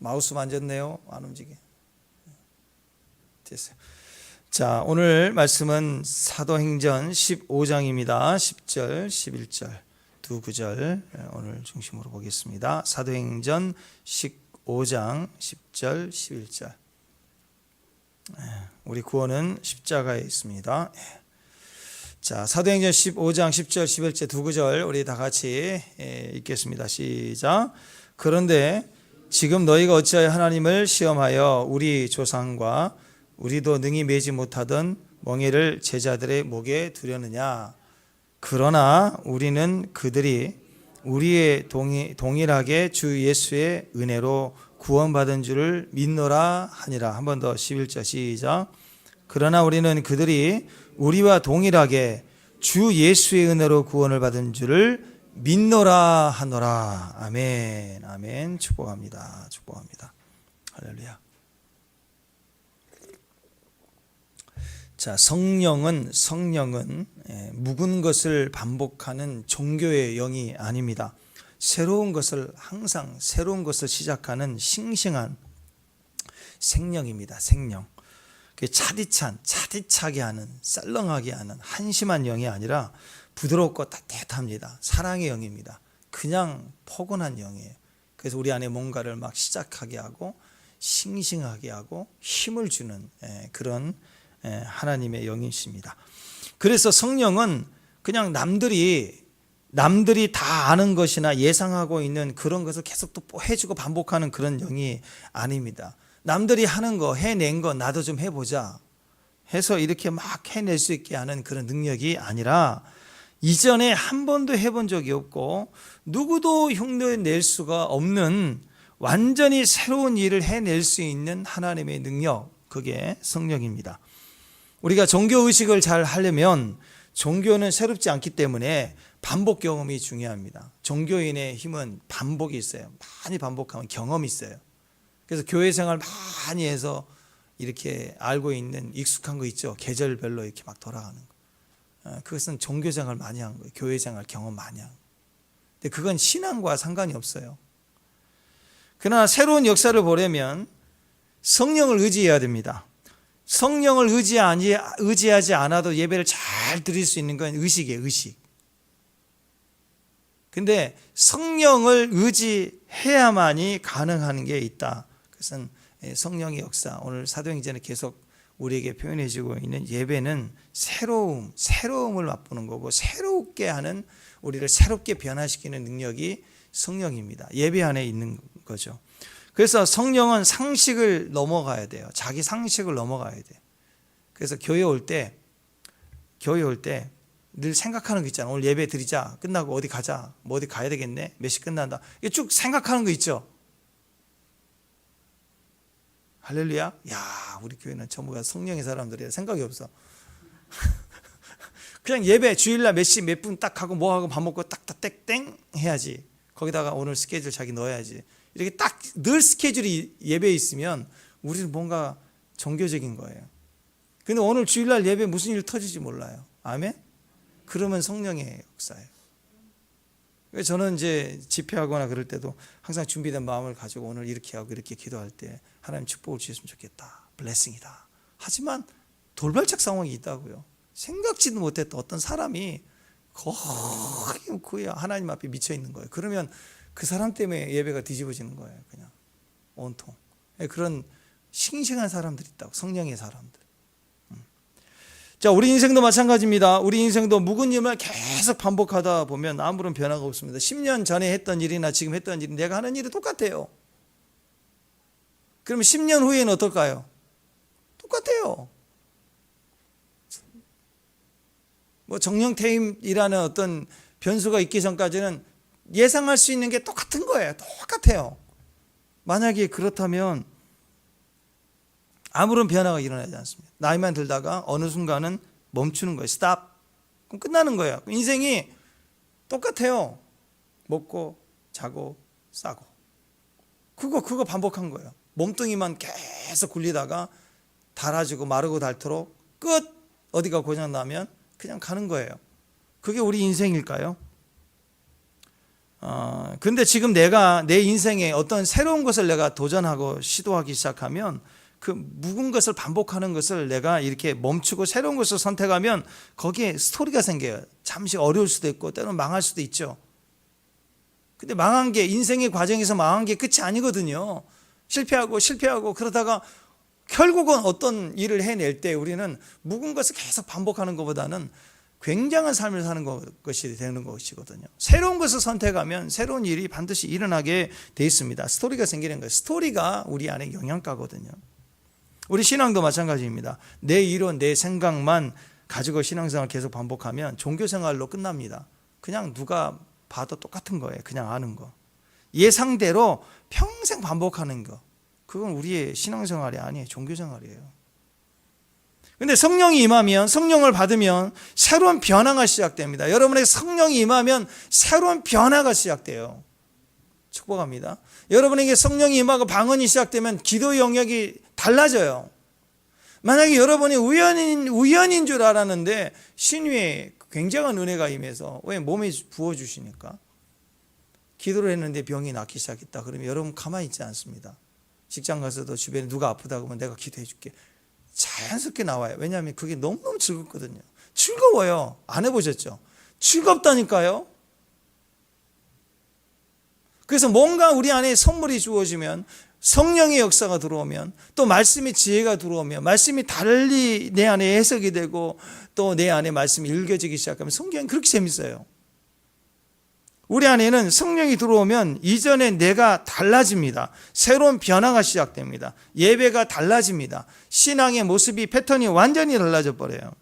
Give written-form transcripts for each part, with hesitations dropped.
마우스 만졌네요. 안 움직여. 됐어요. 자, 오늘 말씀은 사도행전 15장입니다. 10절, 11절 두 구절 오늘 중심으로 보겠습니다. 사도행전 15장 10절, 11절. 우리 구원은 십자가에 있습니다. 자, 사도행전 15장 10절, 11절 두 구절 우리 다 같이 읽겠습니다. 시작. 그런데 지금 너희가 어찌하여 하나님을 시험하여 우리 조상과 우리도 능히 매지 못하던 멍에를 제자들의 목에 두려느냐. 그러나 우리는 그들이 우리의 동일하게 주 예수의 은혜로 구원받은 줄을 믿노라 하니라. 한 번 더 11절 시작. 그러나 우리는 그들이 우리와 동일하게 주 예수의 은혜로 구원을 받은 줄을 믿노라 하노라. 아멘. 아멘. 축복합니다. 축복합니다. 할렐루야. 자, 성령은 묵은 것을 반복하는 종교의 영이 아닙니다. 항상 새로운 것을 시작하는 싱싱한 생명입니다. 생명. 차디차게 하는, 썰렁하게 하는 한심한 영이 아니라 부드럽고 따뜻합니다. 사랑의 영입니다. 그냥 포근한 영이에요. 그래서 우리 안에 뭔가를 막 시작하게 하고 싱싱하게 하고 힘을 주는 그런 하나님의 영이십니다. 그래서 성령은 그냥 남들이 다 아는 것이나 예상하고 있는 그런 것을 계속 또 해주고 반복하는 그런 영이 아닙니다. 남들이 하는 거, 해낸 거 나도 좀 해보자 해서 이렇게 막 해낼 수 있게 하는 그런 능력이 아니라 이전에 한 번도 해본 적이 없고 누구도 흉내낼 수가 없는 완전히 새로운 일을 해낼 수 있는 하나님의 능력, 그게 성령입니다. 우리가 종교의식을 잘 하려면 종교는 새롭지 않기 때문에 반복 경험이 중요합니다. 종교인의 힘은 반복이 있어요. 많이 반복하면 경험이 있어요. 그래서 교회 생활 많이 해서 이렇게 알고 있는 익숙한 거 있죠. 계절별로 이렇게 막 돌아가는 거. 그것은 종교 생활 많이 한 거예요. 교회 생활 경험 많이 한 거예요. 근데 그건 신앙과 상관이 없어요. 그러나 새로운 역사를 보려면 성령을 의지해야 됩니다. 성령을 의지하지 않아도 예배를 잘 드릴 수 있는 건 의식이에요. 의식. 근데 성령을 의지해야만이 가능한 게 있다. 그것은 성령의 역사. 오늘 사도행전에 계속 우리에게 표현해 주고 있는 예배는 새로움을 맛보는 거고 새롭게 하는, 우리를 새롭게 변화시키는 능력이 성령입니다. 예배 안에 있는 거죠. 그래서 성령은 상식을 넘어가야 돼요. 자기 상식을 넘어가야 돼요. 그래서 교회 올 때 늘 생각하는 거 있잖아. 오늘 예배 드리자. 끝나고 어디 가자. 뭐 어디 가야 되겠네. 몇 시 끝난다. 이게 쭉 생각하는 거 있죠. 할렐루야. 야, 우리 교회는 전부가 성령의 사람들이라 생각이 없어. 그냥 예배 주일날 몇 시 몇 분 딱 하고 뭐 하고 밥 먹고 딱딱 땡 해야지. 거기다가 오늘 스케줄 자기 넣어야지. 이렇게 딱 늘 스케줄이 예배에 있으면 우리는 뭔가 종교적인 거예요. 근데 오늘 주일날 예배 무슨 일 터질지 몰라요. 아멘? 그러면 성령의 역사예요. 저는 이제 집회하거나 그럴 때도 항상 준비된 마음을 가지고 오늘 이렇게 하고 이렇게 기도할 때 하나님 축복을 주셨으면 좋겠다. 블레싱이다. 하지만 돌발적 상황이 있다고요. 생각지도 못했던 어떤 사람이 거의 하나님 앞에 미쳐 있는 거예요. 그러면 그 사람 때문에 예배가 뒤집어지는 거예요. 그냥 온통. 그런 싱싱한 사람들이 있다고. 성령의 사람들. 자, 우리 인생도 마찬가지입니다. 우리 인생도 묵은 일을 계속 반복하다 보면 아무런 변화가 없습니다. 10년 전에 했던 일이나 지금 했던 일이 내가 하는 일이 똑같아요. 그러면 10년 후에는 어떨까요? 똑같아요. 뭐 정령퇴임이라는 어떤 변수가 있기 전까지는 예상할 수 있는 게 똑같은 거예요. 똑같아요. 만약에 그렇다면 아무런 변화가 일어나지 않습니다. 나이만 들다가 어느 순간은 멈추는 거예요. 스탑. 그럼 끝나는 거예요. 인생이 똑같아요. 먹고 자고 싸고. 그거 반복한 거예요. 몸뚱이만 계속 굴리다가 닳아지고 마르고 닳도록 끝. 어디가 고장 나면 그냥 가는 거예요. 그게 우리 인생일까요? 근데 지금 내가 내 인생에 어떤 새로운 것을 내가 도전하고 시도하기 시작하면 그 묵은 것을 반복하는 것을 내가 이렇게 멈추고 새로운 것을 선택하면 거기에 스토리가 생겨요. 잠시 어려울 수도 있고 때로는 망할 수도 있죠. 근데 망한 게, 인생의 과정에서 망한 게 끝이 아니거든요. 실패하고 그러다가 결국은 어떤 일을 해낼 때 우리는 묵은 것을 계속 반복하는 것보다는 굉장한 삶을 사는 것이 되는 것이거든요. 새로운 것을 선택하면 새로운 일이 반드시 일어나게 돼 있습니다. 스토리가 생기는 거예요. 스토리가 우리 안에 영향가거든요. 우리 신앙도 마찬가지입니다. 내 이론, 내 생각만 가지고 신앙생활을 계속 반복하면 종교생활로 끝납니다. 그냥 누가 봐도 똑같은 거예요. 그냥 아는 거. 예상대로 평생 반복하는 거. 그건 우리의 신앙생활이 아니에요. 종교생활이에요. 근데 성령이 임하면, 성령을 받으면 새로운 변화가 시작됩니다. 여러분에게 성령이 임하면 새로운 변화가 시작돼요. 축복합니다. 여러분에게 성령이 임하고 방언이 시작되면 기도 영역이 달라져요. 만약에 여러분이 우연인 줄 알았는데 신위에 굉장한 은혜가 임해서, 왜? 몸에 부어주시니까. 기도를 했는데 병이 낫기 시작했다. 그러면 여러분 가만히 있지 않습니다. 직장 가서도 주변에 누가 아프다고 하면 내가 기도해 줄게. 자연스럽게 나와요. 왜냐하면 그게 너무너무 즐겁거든요. 즐거워요. 안 해보셨죠? 즐겁다니까요. 그래서 뭔가 우리 안에 선물이 주어지면, 성령의 역사가 들어오면, 또 말씀의 지혜가 들어오면, 말씀이 달리 내 안에 해석이 되고 또 내 안에 말씀이 읽어지기 시작하면 성경이 그렇게 재밌어요. 우리 안에는 성령이 들어오면 이전에 내가 달라집니다. 새로운 변화가 시작됩니다. 예배가 달라집니다. 신앙의 모습이, 패턴이 완전히 달라져 버려요.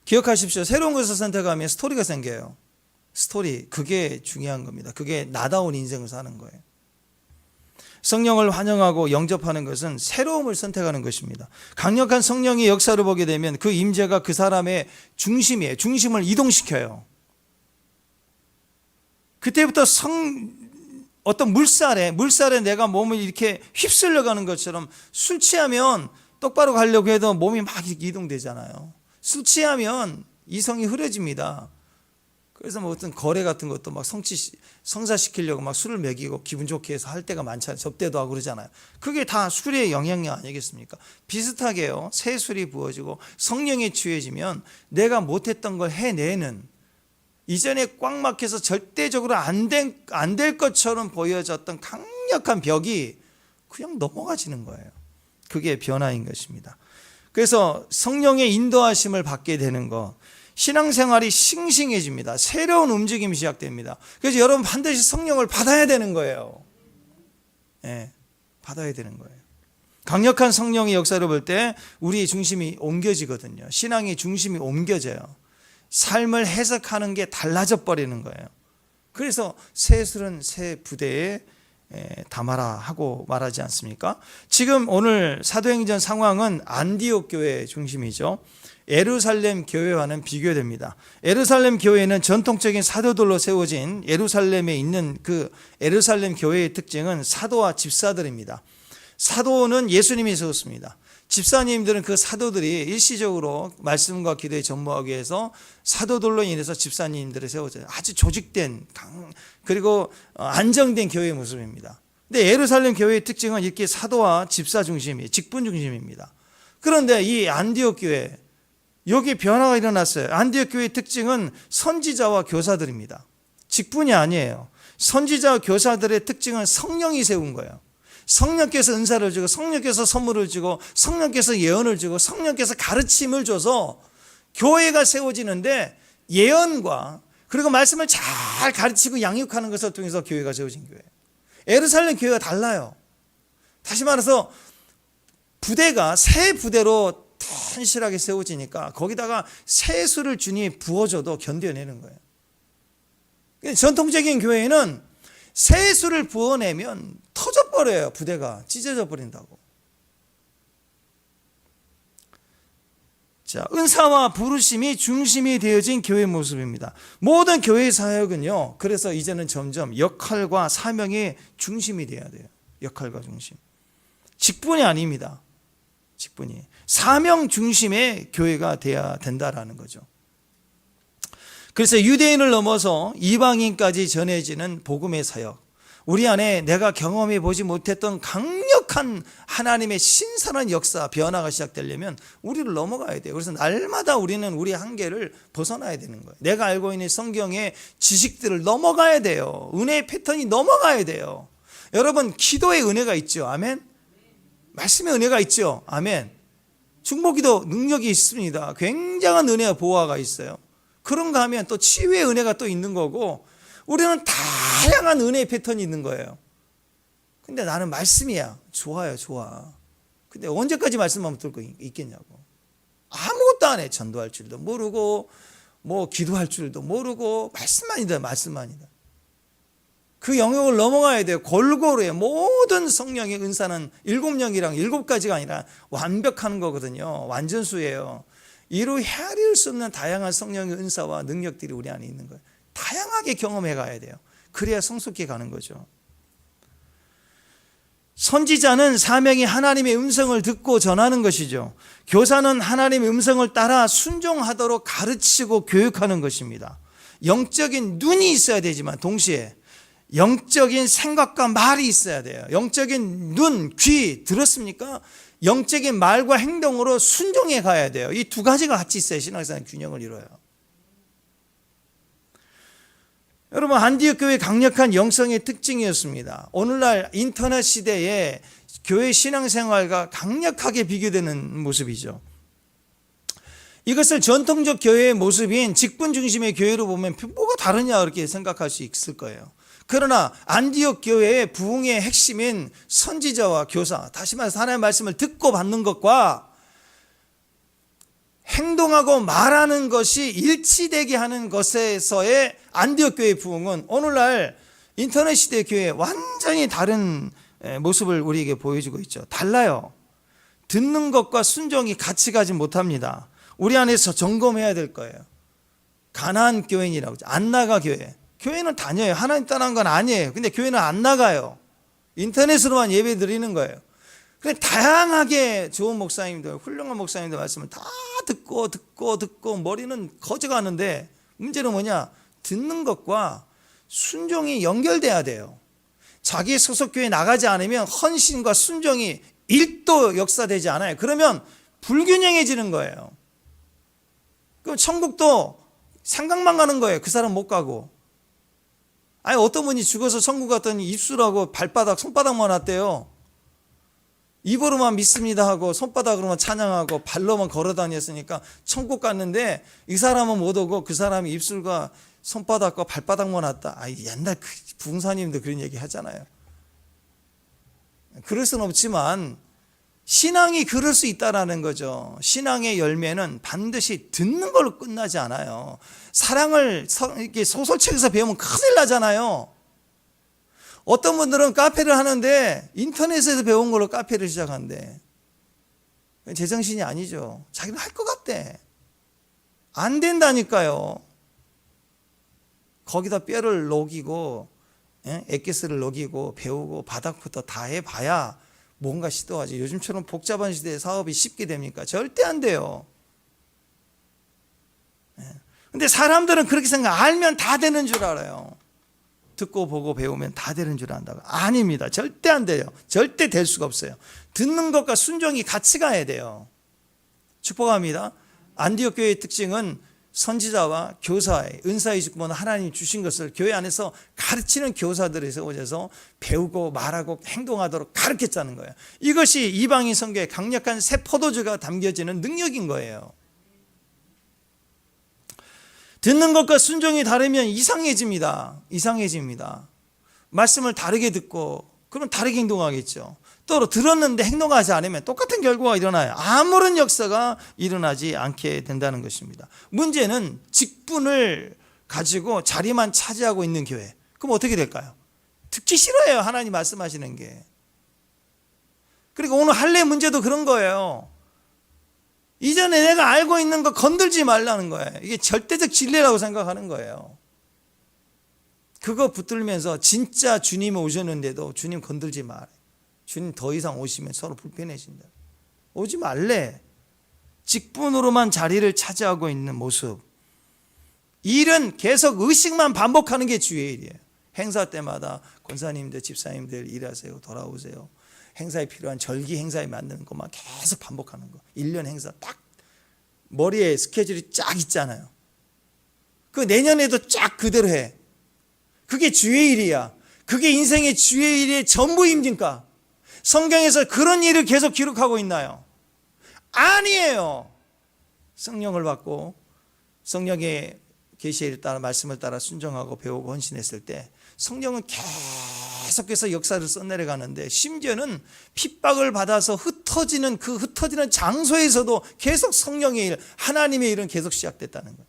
기억하십시오. 새로운 것을 선택하면 스토리가 생겨요. 스토리, 그게 중요한 겁니다. 그게 나다운 인생을 사는 거예요. 성령을 환영하고 영접하는 것은 새로움을 선택하는 것입니다. 강력한 성령의 역사를 보게 되면 그 임재가 그 사람의 중심이에요. 중심을 이동시켜요. 그때부터 어떤 물살에 내가 몸을 이렇게 휩쓸려 가는 것처럼, 술 취하면 똑바로 가려고 해도 몸이 막 이렇게 이동되잖아요. 술 취하면 이성이 흐려집니다. 그래서 뭐 어떤 거래 같은 것도 막 성사시키려고 막 술을 먹이고 기분 좋게 해서 할 때가 많잖아요. 접대도 하고 그러잖아요. 그게 다 술의 영향력 아니겠습니까? 비슷하게요. 새 술이 부어지고 성령에 취해지면 내가 못했던 걸 해내는, 이전에 꽉 막혀서 절대적으로 안 될 것처럼 보여졌던 강력한 벽이 그냥 넘어가지는 거예요. 그게 변화인 것입니다. 그래서 성령의 인도하심을 받게 되는 것, 신앙생활이 싱싱해집니다. 새로운 움직임이 시작됩니다. 그래서 여러분 반드시 성령을 받아야 되는 거예요. 네, 받아야 되는 거예요. 강력한 성령의 역사를 볼 때 우리의 중심이 옮겨지거든요. 신앙의 중심이 옮겨져요. 삶을 해석하는 게 달라져 버리는 거예요. 그래서 새 술은 새 부대에 담아라 하고 말하지 않습니까? 지금 오늘 사도행전 상황은 안디옥 교회 중심이죠. 예루살렘 교회와는 비교됩니다. 예루살렘 교회는 전통적인 사도들로 세워진, 예루살렘에 있는 그 예루살렘 교회의 특징은 사도와 집사들입니다. 사도는 예수님이 세웠습니다. 집사님들은 그 사도들이 일시적으로 말씀과 기도에 전무하기 위해서 사도들로 인해서 집사님들을 세워져요. 아주 조직된, 그리고 안정된 교회의 모습입니다. 근데 예루살렘 교회의 특징은 이렇게 사도와 집사 중심이, 직분 중심입니다. 그런데 이 안디옥 교회, 여기 변화가 일어났어요. 안디옥 교회의 특징은 선지자와 교사들입니다. 직분이 아니에요. 선지자와 교사들의 특징은 성령이 세운 거예요. 성령께서 은사를 주고, 성령께서 선물을 주고, 성령께서 예언을 주고, 성령께서 가르침을 줘서 교회가 세워지는데, 예언과 그리고 말씀을 잘 가르치고 양육하는 것을 통해서 교회가 세워진 교회예요. 예루살렘 교회가 달라요. 다시 말해서 부대가 새 부대로 튼실하게 세워지니까 거기다가 새 술을 주니 부어줘도 견뎌내는 거예요. 전통적인 교회는 새 술을 부어내면 터져버려요. 부대가 찢어져 버린다고. 자, 은사와 부르심이 중심이 되어진 교회 모습입니다. 모든 교회 사역은요, 그래서 이제는 점점 역할과 사명이 중심이 되어야 돼요. 역할과 중심. 직분이 아닙니다. 직분이. 사명 중심의 교회가 되어야 된다라는 거죠. 그래서 유대인을 넘어서 이방인까지 전해지는 복음의 사역, 우리 안에 내가 경험해 보지 못했던 강력한 하나님의 신선한 역사, 변화가 시작되려면 우리를 넘어가야 돼요. 그래서 날마다 우리는 우리 한계를 벗어나야 되는 거예요. 내가 알고 있는 성경의 지식들을 넘어가야 돼요. 은혜의 패턴이 넘어가야 돼요. 여러분, 기도의 은혜가 있죠. 아멘. 말씀의 은혜가 있죠. 아멘. 중보기도 능력이 있습니다. 굉장한 은혜와 보호가 있어요. 그런가 하면 또 치유의 은혜가 또 있는 거고, 우리는 다양한 은혜의 패턴이 있는 거예요. 근데 나는 말씀이야. 좋아요, 좋아. 근데 언제까지 말씀만 붙들고 있겠냐고. 아무것도 안 해. 전도할 줄도 모르고, 뭐 기도할 줄도 모르고, 말씀만이다, 말씀만이다. 그 영역을 넘어가야 돼요. 골고루의 모든 성령의 은사는 7영이랑 7가지가 아니라 완벽한 거거든요. 완전수예요. 이루 헤아릴 수 없는 다양한 성령의 은사와 능력들이 우리 안에 있는 거예요. 다양하게 경험해 가야 돼요. 그래야 성숙해 가는 거죠. 선지자는 사명이 하나님의 음성을 듣고 전하는 것이죠. 교사는 하나님의 음성을 따라 순종하도록 가르치고 교육하는 것입니다. 영적인 눈이 있어야 되지만 동시에 영적인 생각과 말이 있어야 돼요. 영적인 눈, 귀 들었습니까? 영적인 말과 행동으로 순종해 가야 돼요. 이 두 가지가 같이 있어야 신앙생활 균형을 이뤄요. 여러분, 안디옥 교회의 강력한 영성의 특징이었습니다. 오늘날 인터넷 시대에 교회 신앙생활과 강력하게 비교되는 모습이죠. 이것을 전통적 교회의 모습인 직분 중심의 교회로 보면 뭐가 다르냐 그렇게 생각할 수 있을 거예요. 그러나 안디옥 교회의 부흥의 핵심인 선지자와 교사, 다시 말해서 하나님의 말씀을 듣고 받는 것과 행동하고 말하는 것이 일치되게 하는 것에서의 안디옥 교회의 부흥은 오늘날 인터넷 시대 교회의 완전히 다른 모습을 우리에게 보여주고 있죠. 달라요. 듣는 것과 순종이 같이 가지 못합니다. 우리 안에서 점검해야 될 거예요. 가나안 교인이라고 하죠. 안 나가 교회. 교회는 다녀요. 하나님 떠난 건 아니에요. 근데 교회는 안 나가요. 인터넷으로만 예배 드리는 거예요. 그래, 다양하게 좋은 목사님들, 훌륭한 목사님들 말씀을 다 듣고 머리는 거져가는데 문제는 뭐냐? 듣는 것과 순종이 연결돼야 돼요. 자기 소속 교회 나가지 않으면 헌신과 순종이 1도 역사되지 않아요. 그러면 불균형해지는 거예요. 그럼 천국도 생각만 가는 거예요. 그 사람 못 가고. 아니, 어떤 분이 죽어서 천국 갔더니 입술하고 발바닥, 손바닥만 왔대요. 입으로만 믿습니다 하고 손바닥으로만 찬양하고 발로만 걸어 다녔으니까 천국 갔는데 이 사람은 못 오고 그 사람이 입술과 손바닥과 발바닥만 왔다. 아, 옛날 부흥사님도 그런 얘기 하잖아요. 그럴 수는 없지만 신앙이 그럴 수 있다라는 거죠. 신앙의 열매는 반드시 듣는 걸로 끝나지 않아요. 사랑을 이렇게 소설책에서 배우면 큰일 나잖아요. 어떤 분들은 카페를 하는데 인터넷에서 배운 걸로 카페를 시작한대. 제정신이 아니죠. 자기는 할 것 같대. 안 된다니까요. 거기다 뼈를 녹이고 엑기스를 녹이고 배우고 바닥부터 다 해봐야 뭔가 시도하지. 요즘처럼 복잡한 시대에 사업이 쉽게 됩니까? 절대 안 돼요. 근데 사람들은 그렇게 생각, 알면 다 되는 줄 알아요. 듣고 보고 배우면 다 되는 줄 안다고. 아닙니다. 절대 안 돼요. 절대 될 수가 없어요. 듣는 것과 순종이 같이 가야 돼요. 축복합니다. 안디옥 교회의 특징은 선지자와 교사의 은사의 직분은 하나님이 주신 것을 교회 안에서 가르치는 교사들이 세워져서 배우고 말하고 행동하도록 가르쳤다는 거예요. 이것이 이방인 선교의 강력한 새 포도주가 담겨지는 능력인 거예요. 듣는 것과 순종이 다르면 이상해집니다. 말씀을 다르게 듣고 그럼 다르게 행동하겠죠. 또 들었는데 행동하지 않으면 똑같은 결과가 일어나요. 아무런 역사가 일어나지 않게 된다는 것입니다. 문제는 직분을 가지고 자리만 차지하고 있는 교회. 그럼 어떻게 될까요? 듣기 싫어해요. 하나님 말씀하시는 게. 그리고 오늘 할례 문제도 그런 거예요. 이전에 내가 알고 있는 거 건들지 말라는 거예요. 이게 절대적 진리라고 생각하는 거예요. 그거 붙들면서 진짜 주님 오셨는데도 주님 건들지 말아요. 주님 더 이상 오시면 서로 불편해진다. 오지 말래. 직분으로만 자리를 차지하고 있는 모습. 일은 계속 의식만 반복하는 게 주의 일이에요. 행사 때마다 권사님들, 집사님들 일하세요. 돌아오세요. 행사에 필요한 절기 행사에 맞는 것만 계속 반복하는 거. 1년 행사 딱 머리에 스케줄이 쫙 있잖아요. 그 내년에도 쫙 그대로 해. 그게 주의 일이야. 그게 인생의 주의 일의 전부입니까? 성경에서 그런 일을 계속 기록하고 있나요? 아니에요. 성령을 받고 성령의 계시를 따라 말씀을 따라 순종하고 배우고 헌신했을 때 성령은 계속해서 역사를 써내려가는데, 심지어는 핍박을 받아서 흩어지는 그 흩어지는 장소에서도 계속 성령의 일, 하나님의 일은 계속 시작됐다는 거예요.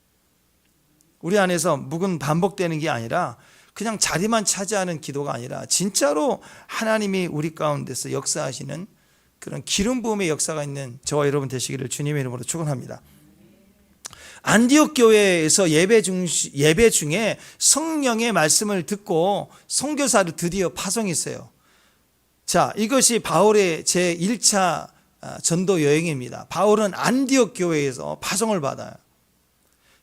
우리 안에서 묵은 반복되는 게 아니라 그냥 자리만 차지하는 기도가 아니라 진짜로 하나님이 우리 가운데서 역사하시는 그런 기름 부음의 역사가 있는 저와 여러분 되시기를 주님의 이름으로 축원합니다. 안디옥 교회에서 예배 중에 성령의 말씀을 듣고 선교사를 드디어 파송했어요. 자, 이것이 바울의 제1차 전도 여행입니다. 바울은 안디옥 교회에서 파송을 받아요.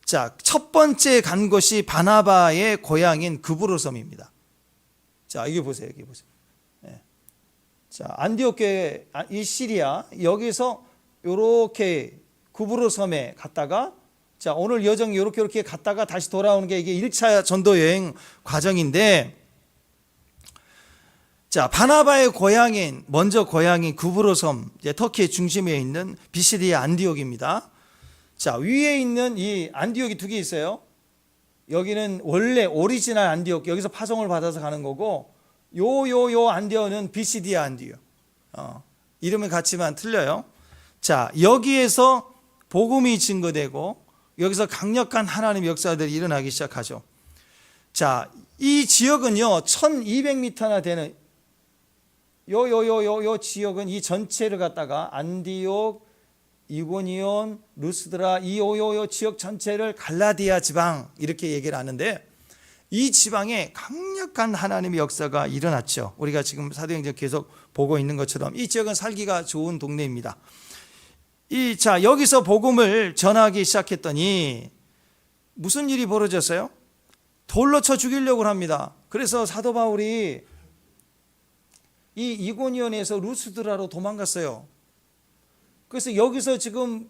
자, 첫 번째 간 곳이 바나바의 고향인 그브로섬입니다. 자, 여기 보세요. 여기 보세요. 네. 자, 안디옥 교회, 이 시리아, 여기서 이렇게 그브로섬에 갔다가, 자, 오늘 여정 이렇게 갔다가 다시 돌아오는 게 이게 1차 전도 여행 과정인데, 자, 바나바의 고향인, 먼저 고향인 그브로섬, 터키의 중심에 있는 비시디아 안디옥입니다. 자, 위에 있는 이 안디옥이 두 개 있어요. 여기는 원래 오리지널 안디옥, 여기서 파송을 받아서 가는 거고, 요 안디옥은 비시디아 안디옥. 이름은 같지만 틀려요. 자, 여기에서 복음이 증거되고 여기서 강력한 하나님의 역사들이 일어나기 시작하죠. 자, 이 지역은요 1200m나 되는 요 지역은 이 전체를 갖다가 안디옥, 이고니온, 루스드라, 이 지역 전체를 갈라디아 지방 이렇게 얘기를 하는데, 이 지방에 강력한 하나님의 역사가 일어났죠. 우리가 지금 사도행전 계속 보고 있는 것처럼 이 지역은 살기가 좋은 동네입니다. 자, 여기서 복음을 전하기 시작했더니 무슨 일이 벌어졌어요? 돌로 쳐 죽이려고 합니다. 그래서 사도 바울이 이 이고니온에서 루스드라로 도망갔어요. 그래서 여기서 지금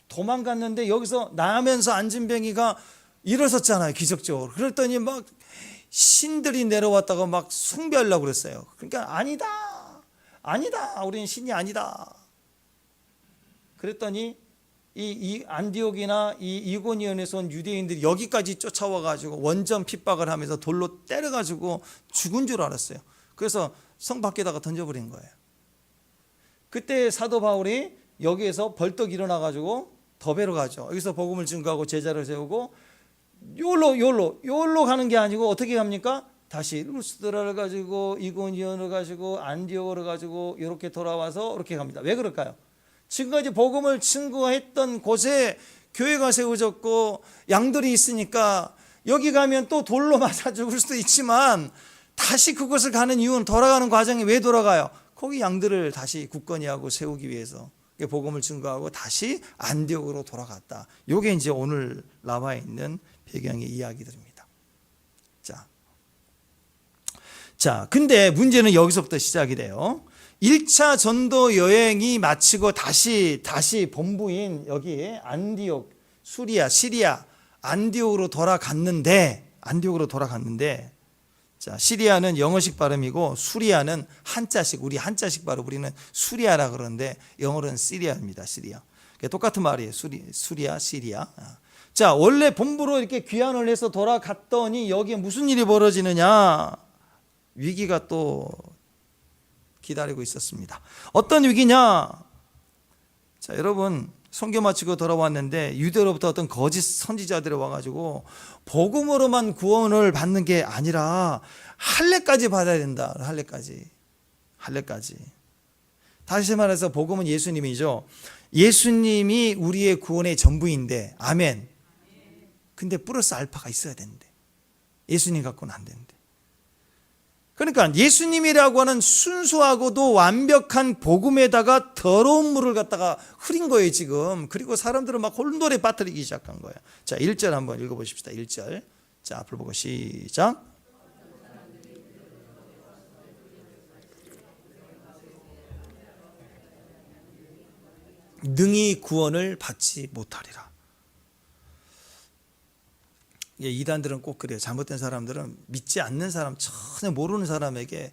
도망갔는데 여기서 나면서 안진뱅이가 일어섰잖아요, 기적적으로. 그랬더니 막 신들이 내려왔다가 막 숭배하려고 그랬어요. 그러니까 아니다, 우리는 신이 아니다. 그랬더니 이 안디옥이나 이 이고니온에서 온 유대인들이 여기까지 쫓아와가지고 원전 핍박을 하면서 돌로 때려가지고 죽은 줄 알았어요. 그래서 성 밖에다가 던져버린 거예요. 그때 사도 바울이 여기에서 벌떡 일어나가지고 더베로 가죠. 여기서 복음을 증거하고 제자를 세우고 요로 가는 게 아니고 어떻게 갑니까? 다시 루스드라를 가지고 이고니온을 가지고 안디옥을 가지고 이렇게 돌아와서 이렇게 갑니다. 왜 그럴까요? 지금까지 복음을 증거했던 곳에 교회가 세워졌고 양들이 있으니까 여기 가면 또 돌로 맞아 죽을 수도 있지만 다시 그곳을 가는 이유는 돌아가는 과정이 왜 돌아가요? 거기 양들을 다시 굳건히 하고 세우기 위해서 복음을 증거하고 다시 안디옥으로 돌아갔다. 이게 이제 오늘 나와 있는 배경의 이야기들입니다. 자, 근데 문제는 여기서부터 시작이 돼요. 1차 전도 여행이 마치고 다시 본부인 여기 안디옥, 시리아 안디옥으로 돌아갔는데, 자, 시리아는 영어식 발음이고 수리아는 한자식, 우리 한자식 발음, 우리는 수리아라 그러는데 영어로는 시리아입니다. 시리아. 똑같은 말이에요. 수리아, 시리아. 자, 원래 본부로 이렇게 귀환을 해서 돌아갔더니 여기에 무슨 일이 벌어지느냐? 위기가 또 기다리고 있었습니다. 어떤 위기냐? 자, 여러분, 선교 마치고 돌아왔는데 유대로부터 어떤 거짓 선지자들이 와가지고 복음으로만 구원을 받는 게 아니라 할례까지 받아야 된다. 할례까지. 다시 말해서 복음은 예수님이죠. 예수님이 우리의 구원의 전부인데, 아멘. 근데 플러스 알파가 있어야 되는데 예수님 갖고는 안 되는데. 그러니까 예수님이라고 하는 순수하고도 완벽한 복음에다가 더러운 물을 갖다가 흐린 거예요 지금. 그리고 사람들은 막 혼돈에 빠뜨리기 시작한 거예요. 자, 1절 한번 읽어보십시다. 1절. 자, 앞을 보고 시작. 능히 구원을 받지 못하리라. 이단들은 꼭 그래요. 잘못된 사람들은 믿지 않는 사람, 전혀 모르는 사람에게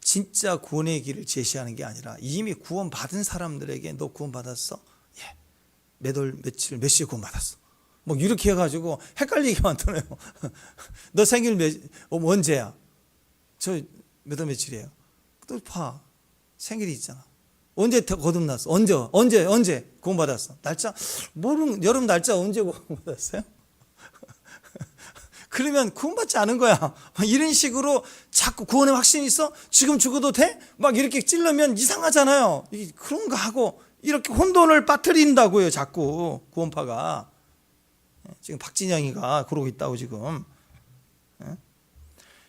진짜 구원의 길을 제시하는 게 아니라 이미 구원 받은 사람들에게 너 구원 받았어? 예. 몇 월 며칠 몇 시에 구원 받았어? 뭐 이렇게 해가지고 헷갈리게 만드네요. 너 생일 언제야? 저 몇 월 며칠이에요? 또 봐. 생일이 있잖아. 언제 거듭났어? 언제 구원 받았어? 날짜 모르는 여름 날짜 언제 구원 받았어요? 그러면 구원받지 않은 거야. 이런 식으로 자꾸 구원의 확신이 있어? 지금 죽어도 돼? 막 이렇게 찔러면 이상하잖아요. 그런가 하고 이렇게 혼돈을 빠뜨린다고요. 자꾸 구원파가. 지금 박진영이가 그러고 있다고 지금.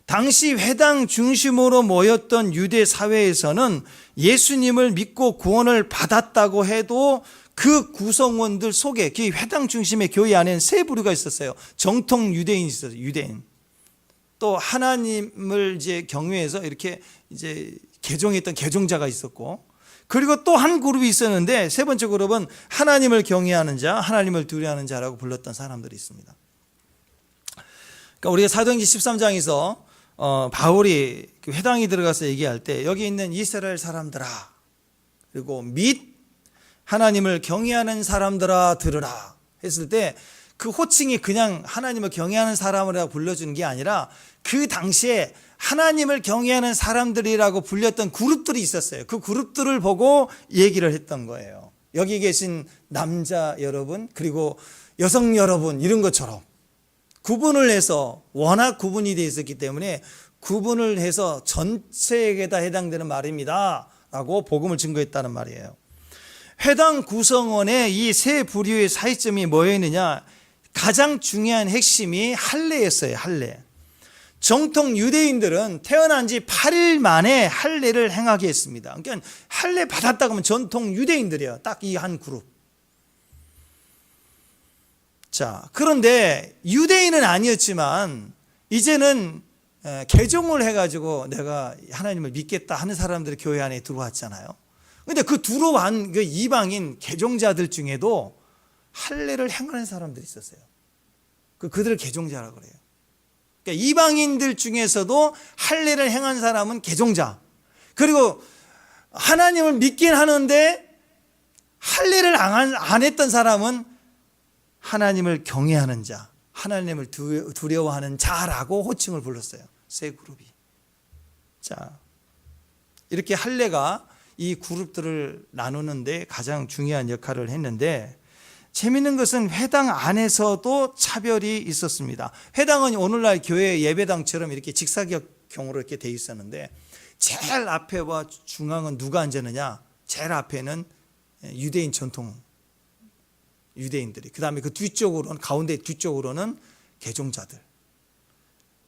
당시 회당 중심으로 모였던 유대 사회에서는 예수님을 믿고 구원을 받았다고 해도 그 구성원들 속에 그 회당 중심의 교회 안에는 세 부류가 있었어요. 정통 유대인이 있었어요. 유대인. 또 하나님을 이제 경외해서 이렇게 이제 개종했던 개종자가 있었고, 그리고 또 한 그룹이 있었는데 세 번째 그룹은 하나님을 경외하는 자, 하나님을 두려워하는 자라고 불렀던 사람들이 있습니다. 그러니까 우리가 사도행전 13장에서 바울이 회당에 들어가서 얘기할 때 여기 있는 이스라엘 사람들아, 그리고 및 하나님을 경외하는 사람들아 들으라 했을 때 그 호칭이 그냥 하나님을 경외하는 사람이라고 불러주는 게 아니라 그 당시에 하나님을 경외하는 사람들이라고 불렸던 그룹들이 있었어요. 그 그룹들을 보고 얘기를 했던 거예요. 여기 계신 남자 여러분 그리고 여성 여러분 이런 것처럼 구분을 해서, 워낙 구분이 되어 있었기 때문에 구분을 해서 전체에게다 해당되는 말입니다 라고 복음을 증거했다는 말이에요. 회당 구성원의 이 세 부류의 차이점이 뭐였느냐, 가장 중요한 핵심이 할례였어요. 할례. 정통 유대인들은 태어난 지 8일 만에 할례를 행하게 했습니다. 그러니까 할례 받았다고 하면 전통 유대인들이에요. 딱 이 한 그룹. 자, 그런데 유대인은 아니었지만 이제는 개종을 해가지고 내가 하나님을 믿겠다 하는 사람들이 교회 안에 들어왔잖아요. 근데 그 들어온 그 이방인 개종자들 중에도 할례를 행하는 사람들이 있었어요. 그들을 개종자라고 그래요. 그러니까 이방인들 중에서도 할례를 행한 사람은 개종자. 그리고 하나님을 믿긴 하는데 할례를 안 했던 사람은 하나님을 경외하는 자, 하나님을 두려워하는 자라고 호칭을 불렀어요. 세 그룹이. 자, 이렇게 할례가 이 그룹들을 나누는데 가장 중요한 역할을 했는데, 재미있는 것은 회당 안에서도 차별이 있었습니다. 회당은 오늘날 교회 예배당처럼 이렇게 직사각형으로 이렇게 돼 있었는데, 제일 앞에와 중앙은 누가 앉았느냐? 제일 앞에는 유대인 전통 유대인들이, 그 다음에 그 뒤쪽으로는, 가운데 뒤쪽으로는 개종자들,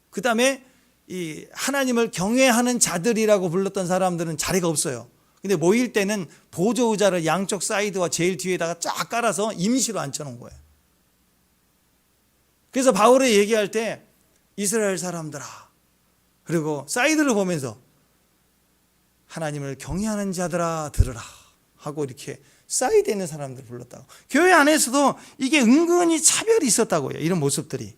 그 다음에 이 하나님을 경외하는 자들이라고 불렀던 사람들은 자리가 없어요. 근데 모일 때는 보조 의자를 양쪽 사이드와 제일 뒤에다가 쫙 깔아서 임시로 앉혀놓은 거예요. 그래서 바울이 얘기할 때 이스라엘 사람들아, 그리고 사이드를 보면서 하나님을 경외하는 자들아 들으라 하고 이렇게 사이드에 있는 사람들을 불렀다고. 교회 안에서도 이게 은근히 차별이 있었다고요. 이런 모습들이.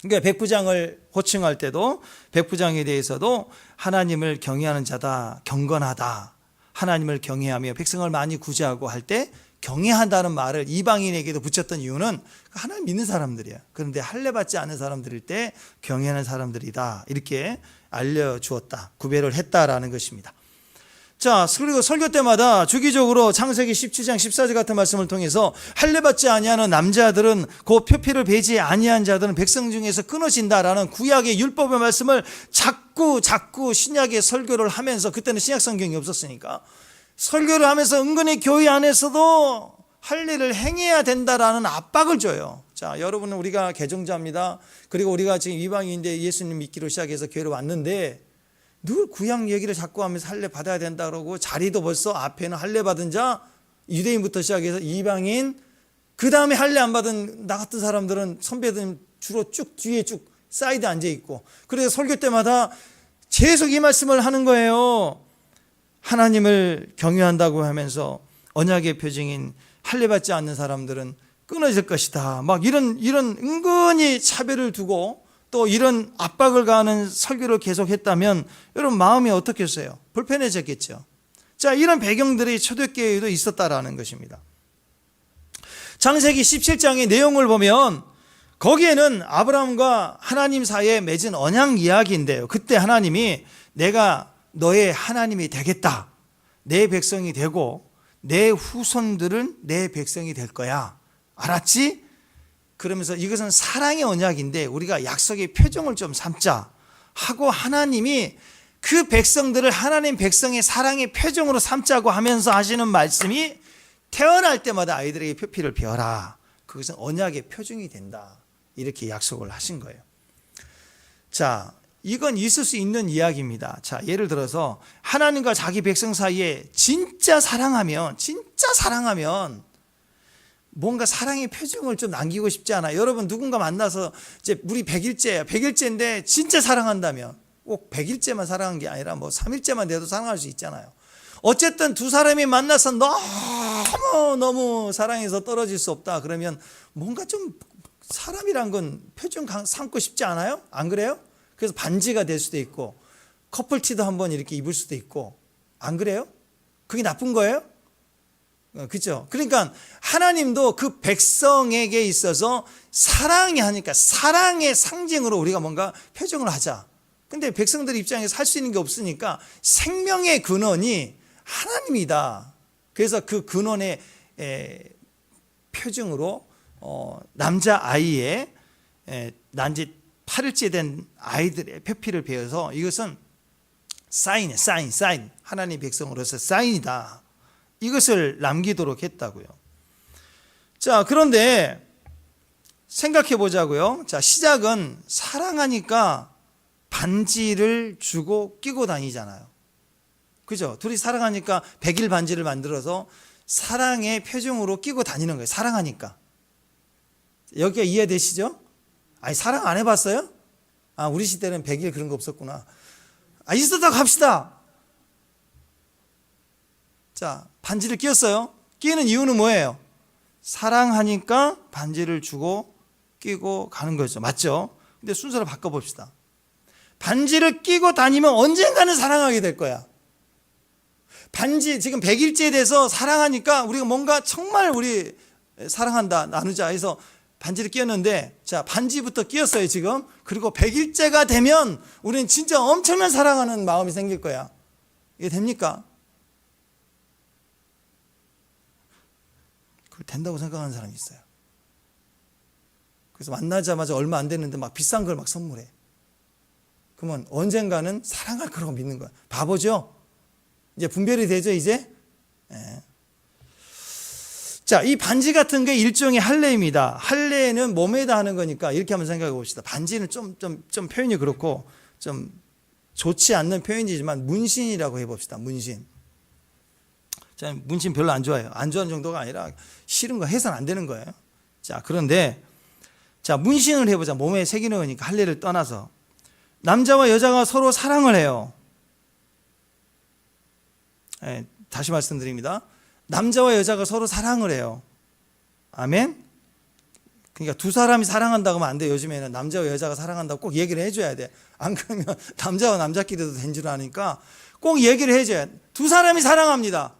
그러니까 백부장을 호칭할 때도 백부장에 대해서도 하나님을 경외하는 자다, 경건하다, 하나님을 경외하며 백성을 많이 구제하고 할 때 경외한다는 말을 이방인에게도 붙였던 이유는 하나님 믿는 사람들이야. 그런데 할례 받지 않는 사람들일 때 경외하는 사람들이다, 이렇게 알려주었다, 구별을 했다라는 것입니다. 자, 그리고 설교 때마다 주기적으로 창세기 17장 14절 같은 말씀을 통해서 할례 받지 아니하는 남자들은 그 표피를 베지 아니한 자들은 백성 중에서 끊어진다라는 구약의 율법의 말씀을 자꾸 신약의 설교를 하면서, 그때는 신약 성경이 없었으니까 설교를 하면서 은근히 교회 안에서도 할례를 행해야 된다라는 압박을 줘요. 자, 여러분은 우리가 개종자입니다. 그리고 우리가 지금 이방인인데 예수님 믿기로 시작해서 교회로 왔는데 늘 구약 얘기를 자꾸 하면서 할례 받아야 된다 그러고, 자리도 벌써 앞에는 할례 받은 자, 유대인부터 시작해서 이방인, 그 다음에 할례 안 받은 나 같은 사람들은, 선배들은 주로 쭉 뒤에 쭉 사이드 앉아 있고, 그래서 설교 때마다 계속 이 말씀을 하는 거예요. 하나님을 경외한다고 하면서 언약의 표징인 할례 받지 않는 사람들은 끊어질 것이다. 막 이런 은근히 차별을 두고 또 이런 압박을 가하는 설교를 계속했다면 여러분 마음이 어떻겠어요? 불편해졌겠죠. 자, 이런 배경들이 초대교회에도 있었다라는 것입니다. 창세기 17장의 내용을 보면 거기에는 아브라함과 하나님 사이에 맺은 언약 이야기인데요. 그때 하나님이 내가 너의 하나님이 되겠다. 내 백성이 되고 내 후손들은 내 백성이 될 거야. 알았지? 그러면서 이것은 사랑의 언약인데 우리가 약속의 표정을 좀 삼자 하고, 하나님이 그 백성들을 하나님 백성의 사랑의 표정으로 삼자고 하면서 하시는 말씀이 태어날 때마다 아이들에게 표피를 베어라. 그것은 언약의 표징이 된다. 이렇게 약속을 하신 거예요. 자, 이건 있을 수 있는 이야기입니다. 자, 예를 들어서 하나님과 자기 백성 사이에 진짜 사랑하면 뭔가 사랑의 표정을 좀 남기고 싶지 않아요? 여러분 누군가 만나서 이제 우리 100일째인데 진짜 사랑한다면 꼭 100일째만 사랑한 게 아니라 뭐 3일째만 돼도 사랑할 수 있잖아요. 어쨌든 두 사람이 만나서 너무 사랑해서 떨어질 수 없다. 그러면 뭔가 좀 사람이란 건 표정 삼고 싶지 않아요? 안 그래요? 그래서 반지가 될 수도 있고 커플티도 한번 이렇게 입을 수도 있고, 안 그래요? 그게 나쁜 거예요? 그렇죠? 그러니까 하나님도 그 백성에게 있어서 사랑이 하니까 사랑의 상징으로 우리가 뭔가 표정을 하자. 근데 백성들 입장에서 할 수 있는 게 없으니까 생명의 근원이 하나님이다. 그래서 그 근원의 표징으로 남자아이의 난지 8일째 된 아이들의 표피를 베어서, 이것은 사인, 하나님 백성으로서 사인이다. 이것을 남기도록 했다고요. 자, 그런데 생각해 보자고요. 자, 시작은 사랑하니까 반지를 주고 끼고 다니잖아요. 그죠? 둘이 사랑하니까 100일 반지를 만들어서 사랑의 표정으로 끼고 다니는 거예요. 사랑하니까. 여기가 이해되시죠? 아니, 사랑 안 해봤어요? 아, 우리 시대는 100일 그런 거 없었구나. 아, 있었다고 합시다. 자, 반지를 끼웠어요. 끼는 이유는 뭐예요? 사랑하니까 반지를 주고 끼고 가는 거죠. 맞죠? 근데 순서를 바꿔봅시다. 반지를 끼고 다니면 언젠가는 사랑하게 될 거야. 반지 지금 100일째 돼서 사랑하니까 우리가 뭔가 정말 우리 사랑한다, 나누자 해서 반지를 끼웠는데, 자, 반지부터 끼웠어요 지금. 그리고 100일째가 되면 우리는 진짜 엄청난 사랑하는 마음이 생길 거야. 이게 됩니까? 그걸 된다고 생각하는 사람이 있어요. 그래서 만나자마자 얼마 안 됐는데 막 비싼 걸 막 선물해. 그러면 언젠가는 사랑할 거라고 믿는 거야. 바보죠? 이제 분별이 되죠 이제? 예. 자, 이 반지 같은 게 일종의 할례입니다. 할례는 몸에다 하는 거니까 이렇게 한번 생각해 봅시다. 반지는 좀 표현이 그렇고 좀 좋지 않는 표현이지만 문신이라고 해봅시다. 문신. 자, 문신 별로 안 좋아해요. 안 좋아하는 정도가 아니라 싫은 거 해서는 안 되는 거예요. 자, 그런데 자, 문신을 해보자. 몸에 새기는 거니까 할례를 떠나서 남자와 여자가 서로 사랑을 해요. 네, 다시 말씀드립니다. 남자와 여자가 서로 사랑을 해요. 아멘? 그러니까 두 사람이 사랑한다고 하면 안 돼. 요즘에는 남자와 여자가 사랑한다고 꼭 얘기를 해줘야 돼. 안 그러면 남자와 남자끼리도 된 줄 아니까 꼭 얘기를 해줘야 돼. 두 사람이 사랑합니다.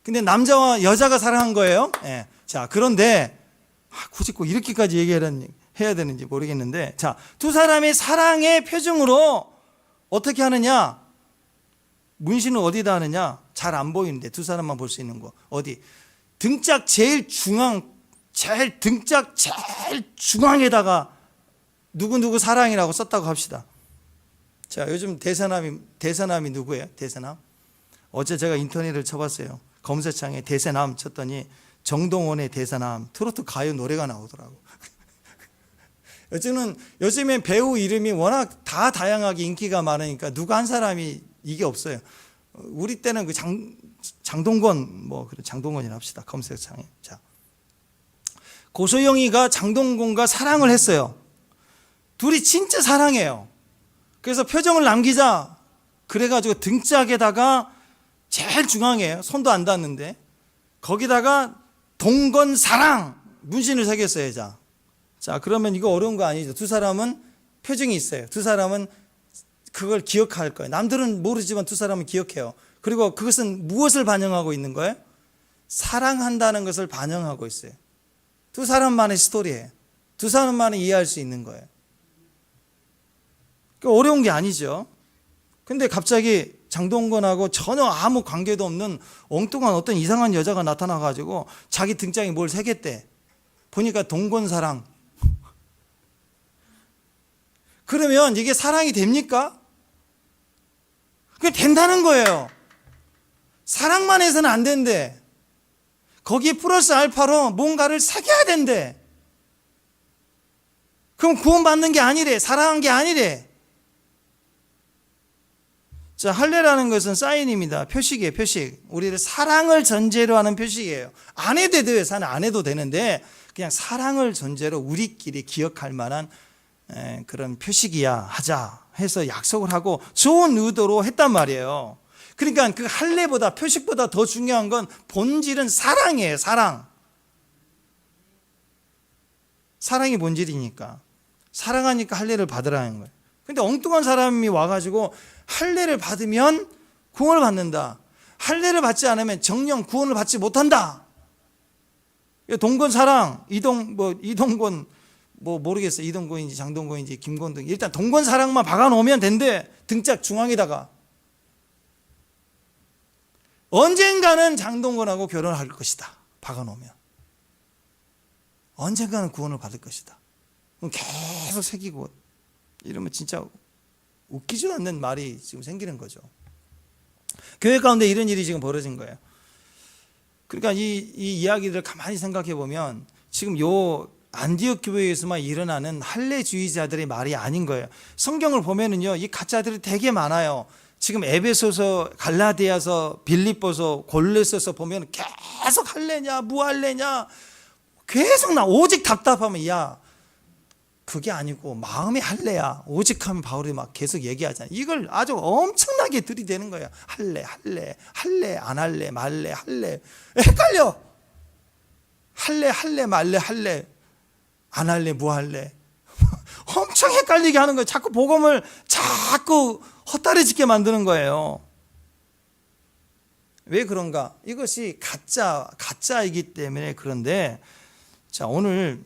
근데 남자와 여자가 사랑한 거예요. 네. 자, 그런데 굳이 꼭 이렇게까지 해야 되는지 모르겠는데, 자, 두 사람의 사랑의 표정으로 어떻게 하느냐? 문신을 어디다 하느냐? 잘 안 보이는데 두 사람만 볼 수 있는 거 어디? 등짝 제일 중앙에다가 누구 사랑이라고 썼다고 합시다. 자, 요즘 대세남이 누구예요? 대세남? 어제 제가 인터넷을 쳐봤어요. 검색창에 대세남 쳤더니 정동원의 대세남 트로트 가요 노래가 나오더라고. 요즘엔 배우 이름이 워낙 다 다양하게 인기가 많으니까 누가 한 사람이 이게 없어요. 우리 때는 그 장동건, 장동건이라 합시다. 검색창에. 자, 고소영이가 장동건과 사랑을 했어요. 둘이 진짜 사랑해요. 그래서 표정을 남기자 그래가지고 등짝에다가 제일 중앙에 손도 안 닿는데 거기다가 동건사랑 문신을 새겼어요. 자, 그러면 이거 어려운 거 아니죠? 두 사람은 표정이 있어요. 두 사람은 그걸 기억할 거예요. 남들은 모르지만 두 사람은 기억해요. 그리고 그것은 무엇을 반영하고 있는 거예요? 사랑한다는 것을 반영하고 있어요. 두 사람만의 스토리예요. 두 사람만이 이해할 수 있는 거예요. 어려운 게 아니죠. 근데 갑자기 장동건하고 전혀 아무 관계도 없는 엉뚱한 어떤 이상한 여자가 나타나가지고 자기 등짝에 뭘 새겼대. 보니까 동건사랑. 그러면 이게 사랑이 됩니까? 그게 된다는 거예요. 사랑만 해서는 안 된대. 거기에 플러스 알파로 뭔가를 새겨야 된대. 그럼 구원받는 게 아니래. 사랑한 게 아니래. 자, 할례라는 것은 사인입니다. 표식이에요, 표식. 우리를 사랑을 전제로 하는 표식이에요. 안 해도 돼요. 안 해도 되는데 그냥 사랑을 전제로 우리끼리 기억할 만한 그런 표식이야 하자 해서 약속을 하고 좋은 의도로 했단 말이에요. 그러니까 그 할례보다 표식보다 더 중요한 건 본질은 사랑이에요. 사랑이 본질이니까. 사랑하니까 할례를 받으라는 거예요. 근데 엉뚱한 사람이 와가지고 할례를 받으면 구원을 받는다. 할례를 받지 않으면 정령 구원을 받지 못한다. 동건사랑, 이동건, 모르겠어요. 이동건인지 장동건인지 김건등. 일단 동건사랑만 박아놓으면 된대. 등짝 중앙에다가. 언젠가는 장동건하고 결혼할 것이다. 박아놓으면. 언젠가는 구원을 받을 것이다. 그럼 계속 새기고 이러면 진짜 웃기지도 않는 말이 지금 생기는 거죠. 교회 가운데 이런 일이 지금 벌어진 거예요. 그러니까 이 이야기들을 가만히 생각해 보면 지금 요 안디옥 교회에서만 일어나는 할례주의자들의 말이 아닌 거예요. 성경을 보면은요, 이 가짜들이 되게 많아요. 지금 에베소서, 갈라디아서, 빌립보서, 골로새서 보면 계속 할례냐, 무할례냐, 계속 오직 답답하면 야. 그게 아니고 마음의 할례야. 오직 하면 바울이 막 계속 얘기하잖아요. 이걸 아주 엄청나게 들이대는 거예요. 할례, 안 할례, 말례, 할례. 헷갈려. 할례, 말례, 할례, 안 할례, 무할례. 엄청 헷갈리게 하는 거예요. 자꾸 복음을 자꾸 헛다리짓게 만드는 거예요. 왜 그런가? 이것이 가짜이기 때문에 그런데, 자, 오늘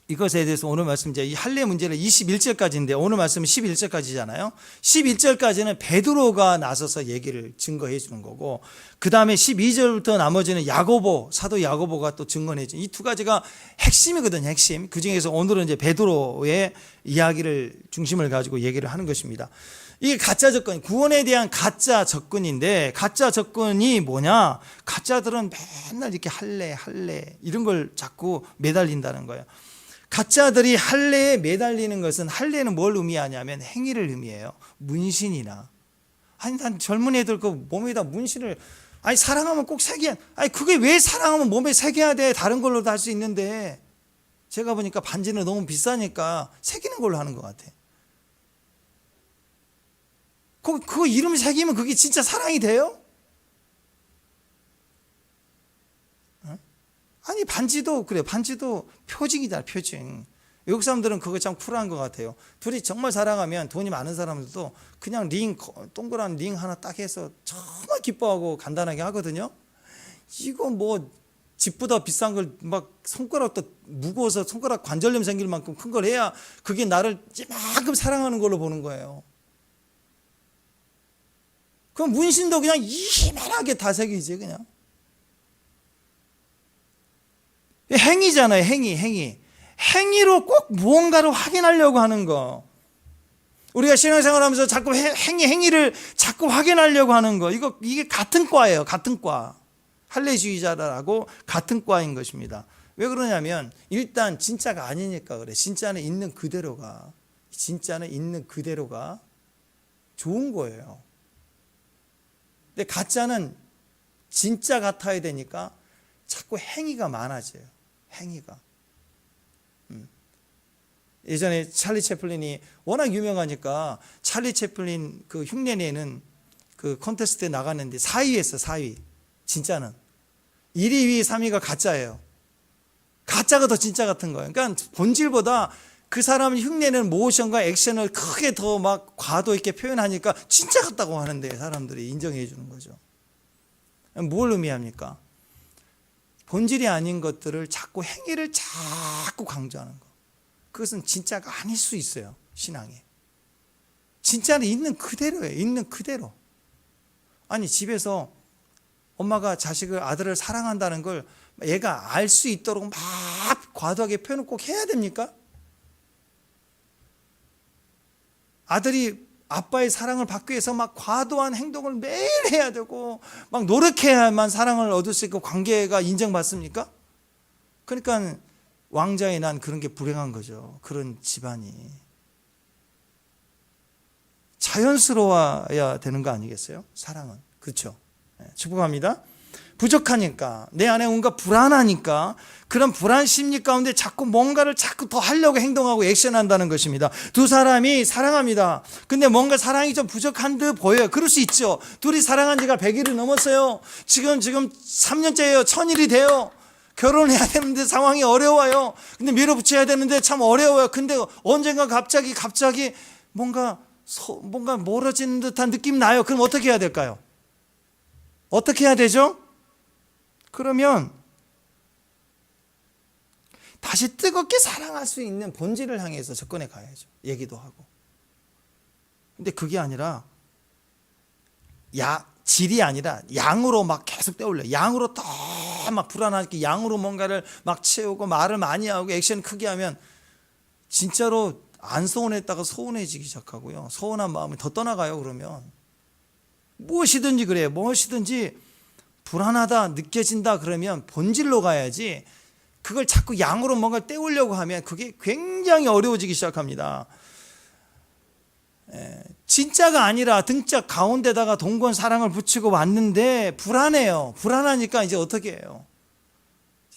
이것에 대해서 오늘 말씀 이제 이 할례 문제는 21절까지인데 오늘 말씀은 11절까지잖아요. 11절까지는 베드로가 나서서 얘기를 증거해 주는 거고, 그 다음에 12절부터 나머지는 사도 야고보가 또 증거해 주는, 이 두 가지가 핵심이거든요. 핵심. 그 중에서 오늘은 이제 베드로의 이야기를 중심을 가지고 얘기를 하는 것입니다. 이게 가짜 접근, 구원에 대한 가짜 접근인데, 가짜 접근이 뭐냐? 가짜들은 맨날 이렇게 할례 이런 걸 자꾸 매달린다는 거예요. 가짜들이 할례에 매달리는 것은, 할례는 뭘 의미하냐면 행위를 의미해요. 문신이나. 난 젊은 애들 그 몸에다 문신을, 사랑하면 꼭 새겨야, 그게 왜 사랑하면 몸에 새겨야 돼? 다른 걸로도 할 수 있는데. 제가 보니까 반지는 너무 비싸니까 새기는 걸로 하는 것 같아. 그거 이름 새기면 그게 진짜 사랑이 돼요? 아니, 반지도 그래요. 반지도 표징이잖아, 표징. 외국 사람들은 그거 참 쿨한 것 같아요. 둘이 정말 사랑하면, 돈이 많은 사람들도 그냥 동그란 링 하나 딱 해서 정말 기뻐하고 간단하게 하거든요. 이거 집보다 비싼 걸 막 손가락도 무거워서 손가락 관절염 생길 만큼 큰 걸 해야 그게 나를 이만큼 사랑하는 걸로 보는 거예요. 그럼 문신도 그냥 이만하게 다 새기지, 그냥. 행위잖아요, 행위. 행위로 꼭 무언가를 확인하려고 하는 거. 우리가 신앙생활 하면서 자꾸 행위를 자꾸 확인하려고 하는 거. 이게 같은 과예요, 같은 과. 할례주의자라고 같은 과인 것입니다. 왜 그러냐면 일단 진짜가 아니니까 그래. 진짜는 있는 그대로가 좋은 거예요. 근데 가짜는 진짜 같아야 되니까 자꾸 행위가 많아져요. 행위가. 예전에 찰리 채플린이 워낙 유명하니까 찰리 채플린 그 흉내내는 그 콘테스트에 나갔는데 4위 했어. 4위. 진짜는 1위, 2위, 3위가 가짜예요. 가짜가 더 진짜 같은 거예요. 그러니까 본질보다 그 사람이 흉내내는 모션과 액션을 크게 더 막 과도 있게 표현하니까 진짜 같다고 하는데 사람들이 인정해 주는 거죠. 뭘 의미합니까? 본질이 아닌 것들을 자꾸 행위를 자꾸 강조하는 거. 그것은 진짜가 아닐 수 있어요. 신앙에. 진짜는 있는 그대로예요. 있는 그대로. 아니 집에서 엄마가 자식을 아들을 사랑한다는 걸 얘가 알 수 있도록 막 과도하게 표현을 꼭 해야 됩니까? 아들이 아빠의 사랑을 받기 위해서 막 과도한 행동을 매일 해야 되고 막 노력해야만 사랑을 얻을 수 있고 관계가 인정받습니까? 그러니까 왕자에 난 그런 게 불행한 거죠. 그런 집안이 자연스러워야 되는 거 아니겠어요? 사랑은. 그렇죠? 축복합니다. 부족하니까 내 안에 뭔가 불안하니까 그런 불안 심리 가운데 자꾸 뭔가를 자꾸 더 하려고 행동하고 액션한다는 것입니다. 두 사람이 사랑합니다. 근데 뭔가 사랑이 좀 부족한 듯 보여요. 그럴 수 있죠. 둘이 사랑한 지가 100일이 넘었어요. 지금 3년째예요. 1000일이 돼요. 결혼해야 되는데 상황이 어려워요. 근데 밀어붙여야 되는데 참 어려워요. 근데 언젠가 갑자기 뭔가 멀어지는 듯한 느낌 나요. 그럼 어떻게 해야 될까요? 어떻게 해야 되죠? 그러면 다시 뜨겁게 사랑할 수 있는 본질을 향해서 접근해 가야죠. 얘기도 하고. 근데 그게 아니라 질이 아니라 양으로 막 계속 떠올려. 양으로 더 막 불안하게 양으로 뭔가를 막 채우고 말을 많이 하고 액션 크게 하면 진짜로 안 서운했다가 서운해지기 시작하고요. 서운한 마음이 더 떠나가요. 그러면 무엇이든지 그래요. 무엇이든지 불안하다 느껴진다 그러면 본질로 가야지 그걸 자꾸 양으로 뭔가 때우려고 하면 그게 굉장히 어려워지기 시작합니다. 진짜가 아니라 등짝 가운데다가 동건 사랑을 붙이고 왔는데 불안해요. 불안하니까 이제 어떻게 해요?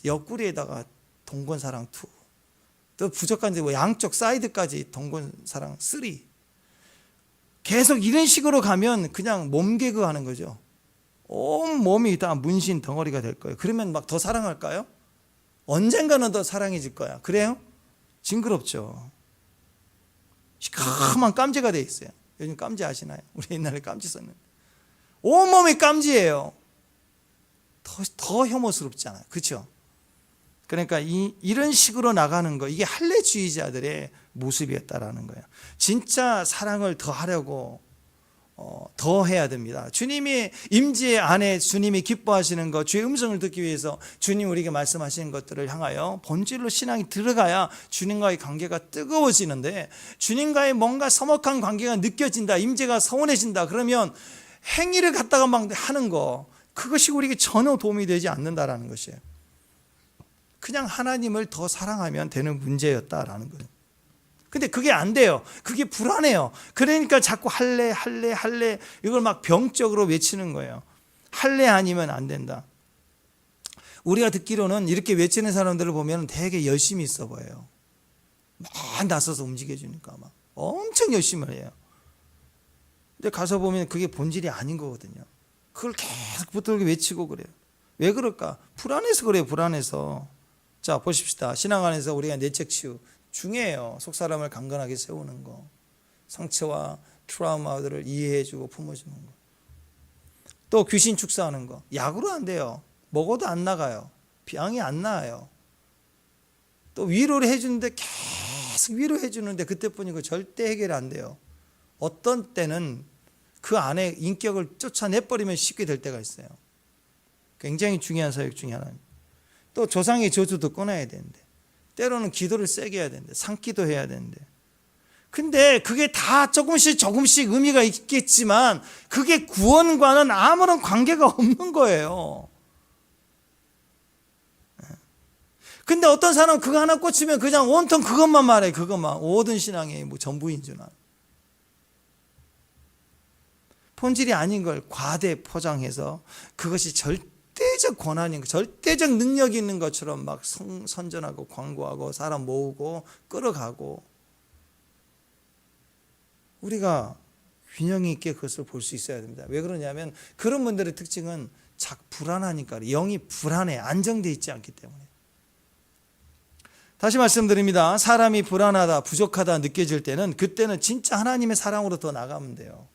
옆구리에다가 동건 사랑 2, 또 부족한데 양쪽 사이드까지 동건 사랑 3. 계속 이런 식으로 가면 그냥 몸개그 하는 거죠. 온 몸이 다 문신 덩어리가 될 거예요. 그러면 막 더 사랑할까요? 언젠가는 더 사랑해질 거야. 그래요? 징그럽죠. 시커먼 깜지가 돼 있어요. 요즘 깜지 아시나요? 우리 옛날에 깜지 썼는데 온몸이 깜지예요. 더 혐오스럽잖아요. 그렇죠? 그러니까 이런 식으로 나가는 거, 이게 할례주의자들의 모습이었다라는 거예요. 진짜 사랑을 더 하려고 더 해야 됩니다. 주님이 임재 안에 주님이 기뻐하시는 것, 주의 음성을 듣기 위해서 주님 우리에게 말씀하시는 것들을 향하여 본질로 신앙이 들어가야 주님과의 관계가 뜨거워지는데, 주님과의 뭔가 서먹한 관계가 느껴진다, 임재가 서운해진다 그러면 행위를 갖다가 막 하는 거, 그것이 우리에게 전혀 도움이 되지 않는다라는 것이에요. 그냥 하나님을 더 사랑하면 되는 문제였다라는 거예요. 근데 그게 안 돼요. 그게 불안해요. 그러니까 자꾸 할래 이걸 막 병적으로 외치는 거예요. 할래 아니면 안 된다. 우리가 듣기로는 이렇게 외치는 사람들을 보면 되게 열심히 있어 보여요. 막 나서서 움직여주니까 막 엄청 열심히 해요. 근데 가서 보면 그게 본질이 아닌 거거든요. 그걸 계속 붙들고 외치고 그래요. 왜 그럴까? 불안해서 그래요. 불안해서. 자, 보십시다. 신앙 안에서 우리가 내적 치유 중요해요. 속사람을 강건하게 세우는 거, 상처와 트라우마들을 이해해주고 품어주는 거, 또 귀신 축사하는 거. 약으로 안 돼요. 먹어도 안 나가요. 병이 안 나아요. 또 위로를 해주는데 계속 위로해주는데 그때뿐이고 절대 해결 안 돼요. 어떤 때는 그 안에 인격을 쫓아내버리면 쉽게 될 때가 있어요. 굉장히 중요한 사역 중에 하나입니다. 또 조상의 저주도 끊어야 되는데, 때로는 기도를 세게 해야 되는데, 산기도 해야 되는데, 근데 그게 다 조금씩 의미가 있겠지만 그게 구원과는 아무런 관계가 없는 거예요. 근데 어떤 사람은 그거 하나 꽂히면 그냥 온통 그것만 말해. 그것만. 모든 신앙의 뭐 전부인 줄 알아. 본질이 아닌 걸 과대 포장해서 그것이 절대적 권한인 거, 절대적 능력이 있는 것처럼 막 선전하고 광고하고 사람 모으고 끌어가고, 우리가 균형 있게 그것을 볼 수 있어야 됩니다. 왜 그러냐면 그런 분들의 특징은 자꾸 불안하니까, 영이 불안해, 안정되어 있지 않기 때문에. 다시 말씀드립니다. 사람이 불안하다, 부족하다 느껴질 때는, 그때는 진짜 하나님의 사랑으로 더 나가면 돼요.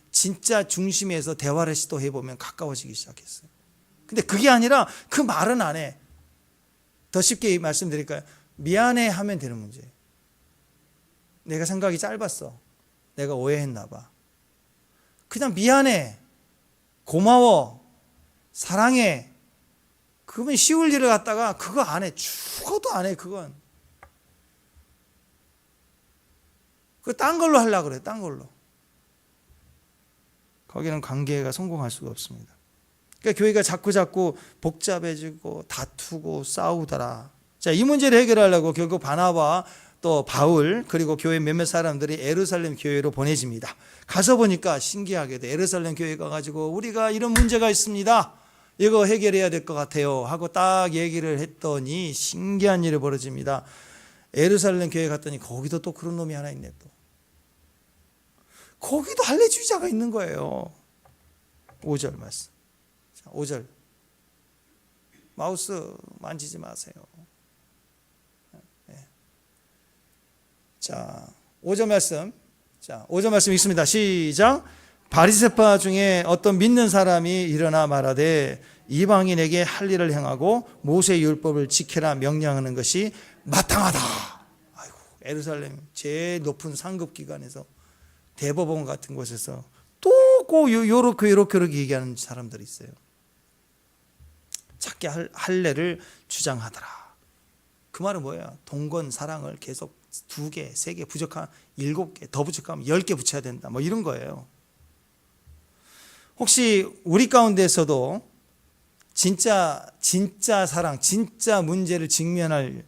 진짜 중심에서 대화를 시도해보면 가까워지기 시작했어요. 근데 그게 아니라 그 말은 안 해. 더 쉽게 말씀드릴까요? 미안해 하면 되는 문제예요. 내가 생각이 짧았어. 내가 오해했나 봐. 그냥 미안해, 고마워, 사랑해. 그러면 쉬울 일을 갖다가 그거 안 해. 죽어도 안 해. 그건. 그거 딴 걸로 하려고 그래. 딴 걸로. 거기는 관계가 성공할 수가 없습니다. 그러니까 교회가 자꾸 복잡해지고 다투고 싸우더라. 자, 이 문제를 해결하려고 결국 바나바 또 바울 그리고 교회 몇몇 사람들이 예루살렘 교회로 보내집니다. 가서 보니까 신기하게도 예루살렘 교회 가가지고 우리가 이런 문제가 있습니다, 이거 해결해야 될 것 같아요 하고 딱 얘기를 했더니 신기한 일이 벌어집니다. 예루살렘 교회 갔더니 거기도 또 그런 놈이 하나 있네. 또 거기도 할례주의자가 있는 거예요. 5절 말씀. 자, 5절. 마우스 만지지 마세요. 네. 자, 5절 말씀. 자, 5절 말씀 읽습니다. 시작. 바리새파 중에 어떤 믿는 사람이 일어나 말하되 이방인에게 할 일을 행하고 모세의 율법을 지키라 명령하는 것이 마땅하다. 아이고, 예루살렘 제일 높은 상급 기관에서, 대법원 같은 곳에서 또 꼭 요렇게 얘기하는 사람들이 있어요. 자기 할례를 주장하더라. 그 말은 뭐예요? 동건 사랑을 계속 2개, 3개 부족하면 7개, 더 부족하면 10개 붙여야 된다, 뭐 이런 거예요. 혹시 우리 가운데서도 진짜 사랑, 진짜 문제를 직면할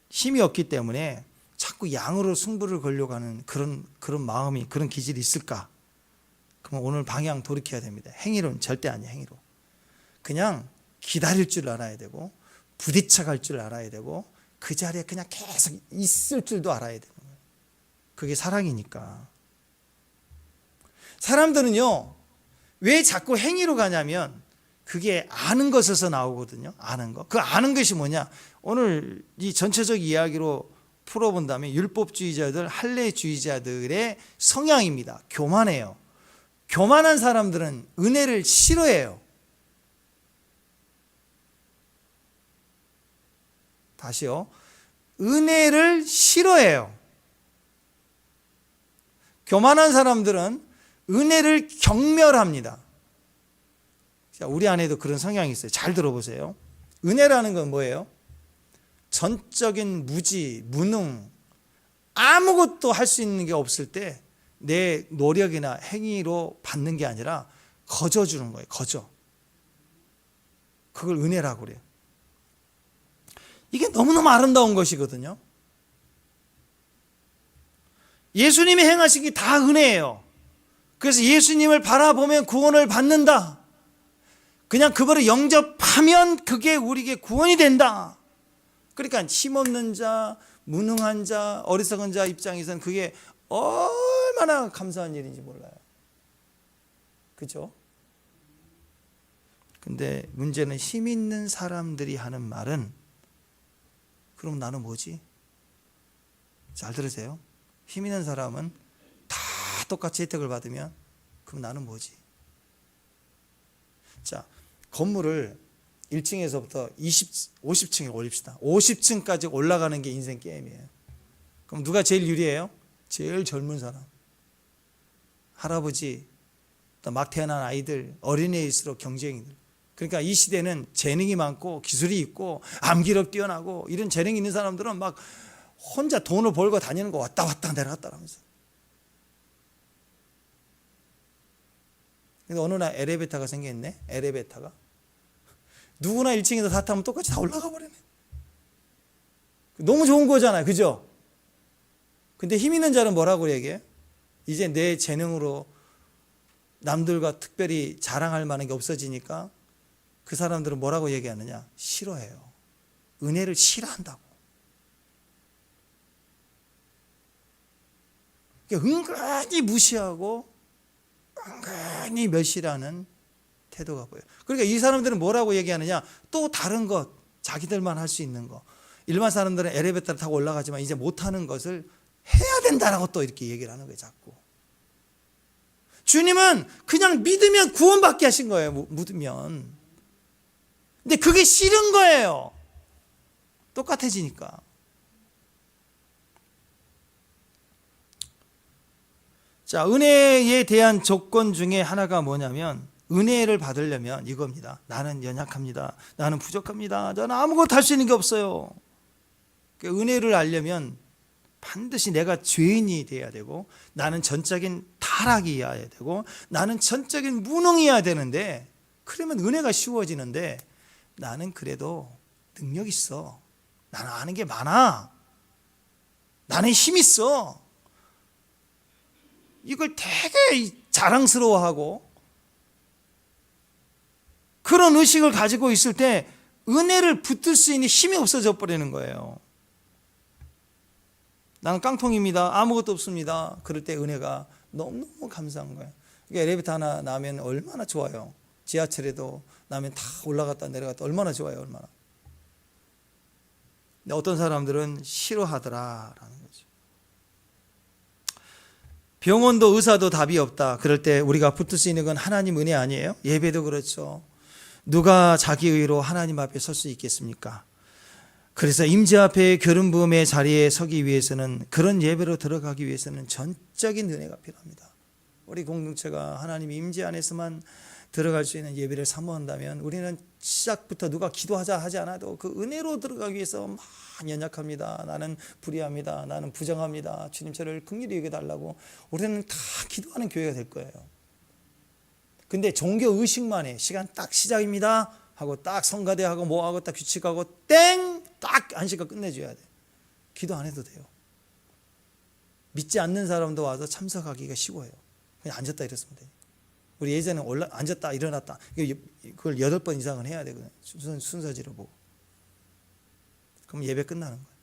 힘이 없기 때문에 자꾸 양으로 승부를 걸려고 하는 그런 마음이, 그런 기질이 있을까? 그럼 오늘 방향 돌이켜야 됩니다. 행위로는 절대 아니에요. 행위로. 그냥 기다릴 줄 알아야 되고, 부딪혀 갈 줄 알아야 되고, 그 자리에 그냥 계속 있을 줄도 알아야 되는 거예요. 그게 사랑이니까. 사람들은요, 왜 자꾸 행위로 가냐면 그게 아는 것에서 나오거든요. 아는 것. 그 아는 것이 뭐냐? 오늘 이 전체적 이야기로 풀어본다면 율법주의자들, 할례주의자들의 성향입니다. 교만해요. 교만한 사람들은 은혜를 싫어해요. 다시요. 은혜를 싫어해요. 교만한 사람들은 은혜를 경멸합니다. 자, 우리 안에도 그런 성향이 있어요. 잘 들어보세요. 은혜라는 건 뭐예요? 전적인 무지, 무능, 아무것도 할 수 있는 게 없을 때 내 노력이나 행위로 받는 게 아니라 거저 주는 거예요. 거저. 그걸 은혜라고 그래요. 이게 너무너무 아름다운 것이거든요. 예수님이 행하신 게 다 은혜예요. 그래서 예수님을 바라보면 구원을 받는다. 그냥 그거를 영접하면 그게 우리에게 구원이 된다. 그러니까 힘없는 자, 무능한 자, 어리석은 자 입장에서는 그게 얼마나 감사한 일인지 몰라요. 그죠? 근데 문제는 힘 있는 사람들이 하는 말은, 그럼 나는 뭐지? 잘 들으세요. 힘 있는 사람은 다 똑같이 혜택을 받으면 그럼 나는 뭐지? 자, 건물을 1층에서부터 50층에 올립시다. 50층까지 올라가는 게 인생 게임이에요. 그럼 누가 제일 유리해요? 제일 젊은 사람. 할아버지, 또 막 태어난 아이들, 어린애일수록 경쟁이 들. 그러니까 이 시대는 재능이 많고 기술이 있고 암기력 뛰어나고 이런 재능이 있는 사람들은 막 혼자 돈을 벌고 다니는 거 왔다 내려갔다 하면서. 근데 어느 날 엘리베이터가 생겼네. 엘리베이터가 누구나 1층에서 다 타면 똑같이 다 올라가 버리네. 너무 좋은 거잖아요. 그죠? 근데 힘 있는 자는 뭐라고 얘기해? 이제 내 재능으로 남들과 특별히 자랑할 만한 게 없어지니까 그 사람들은 뭐라고 얘기하느냐? 싫어해요. 은혜를 싫어한다고. 은근히 무시하고 은근히 멸시하는 태도가 보여요. 그러니까 이 사람들은 뭐라고 얘기하느냐? 또 다른 것, 자기들만 할 수 있는 거. 일반 사람들은 엘리베이터를 타고 올라가지만 이제 못하는 것을 해야 된다라고 또 이렇게 얘기를 하는 거예요. 자꾸. 주님은 그냥 믿으면 구원받게 하신 거예요. 믿으면. 근데 그게 싫은 거예요. 똑같아지니까. 자, 은혜에 대한 조건 중에 하나가 뭐냐면 은혜를 받으려면 이겁니다. 나는 연약합니다. 나는 부족합니다. 저는 아무것도 할 수 있는 게 없어요. 은혜를 알려면 반드시 내가 죄인이 돼야 되고 나는 전적인 타락이어야 되고 나는 전적인 무능이어야 되는데 그러면 은혜가 쉬워지는데 나는 그래도 능력 있어. 나는 아는 게 많아. 나는 힘 있어. 이걸 되게 자랑스러워하고 그런 의식을 가지고 있을 때 은혜를 붙들 수 있는 힘이 없어져 버리는 거예요. 나는 깡통입니다. 아무것도 없습니다. 그럴 때 은혜가 너무너무 감사한 거예요. 그러니까 엘리베이터 하나 나면 얼마나 좋아요. 지하철에도 나면 다 올라갔다 내려갔다 얼마나 좋아요. 얼마나. 근데 어떤 사람들은 싫어하더라라는 거죠. 병원도 의사도 답이 없다. 그럴 때 우리가 붙을 수 있는 건 하나님 은혜 아니에요? 예배도 그렇죠. 누가 자기 의로 하나님 앞에 설 수 있겠습니까? 그래서 임재 앞에 기름 부음의 자리에 서기 위해서는 그런 예배로 들어가기 위해서는 전적인 은혜가 필요합니다. 우리 공동체가 하나님 임재 안에서만 들어갈 수 있는 예배를 사모한다면 우리는 시작부터 누가 기도하자 하지 않아도 그 은혜로 들어가기 위해서 막 연약합니다. 나는 불의합니다. 나는 부정합니다. 주님 저를 긍휼히 여겨달라고 우리는 다 기도하는 교회가 될 거예요. 근데 종교 의식만 해. 시간 딱 시작입니다 하고 딱 성가대하고 뭐하고 딱 규칙하고 땡! 딱 안식가 끝내줘야 돼. 기도 안 해도 돼요. 믿지 않는 사람도 와서 참석하기가 쉬워요. 그냥 앉았다 일었으면 돼요. 우리 예전에 앉았다 일어났다 그걸 8번 이상은 해야 되거든요. 순서지로 보고. 그럼 예배 끝나는 거예요.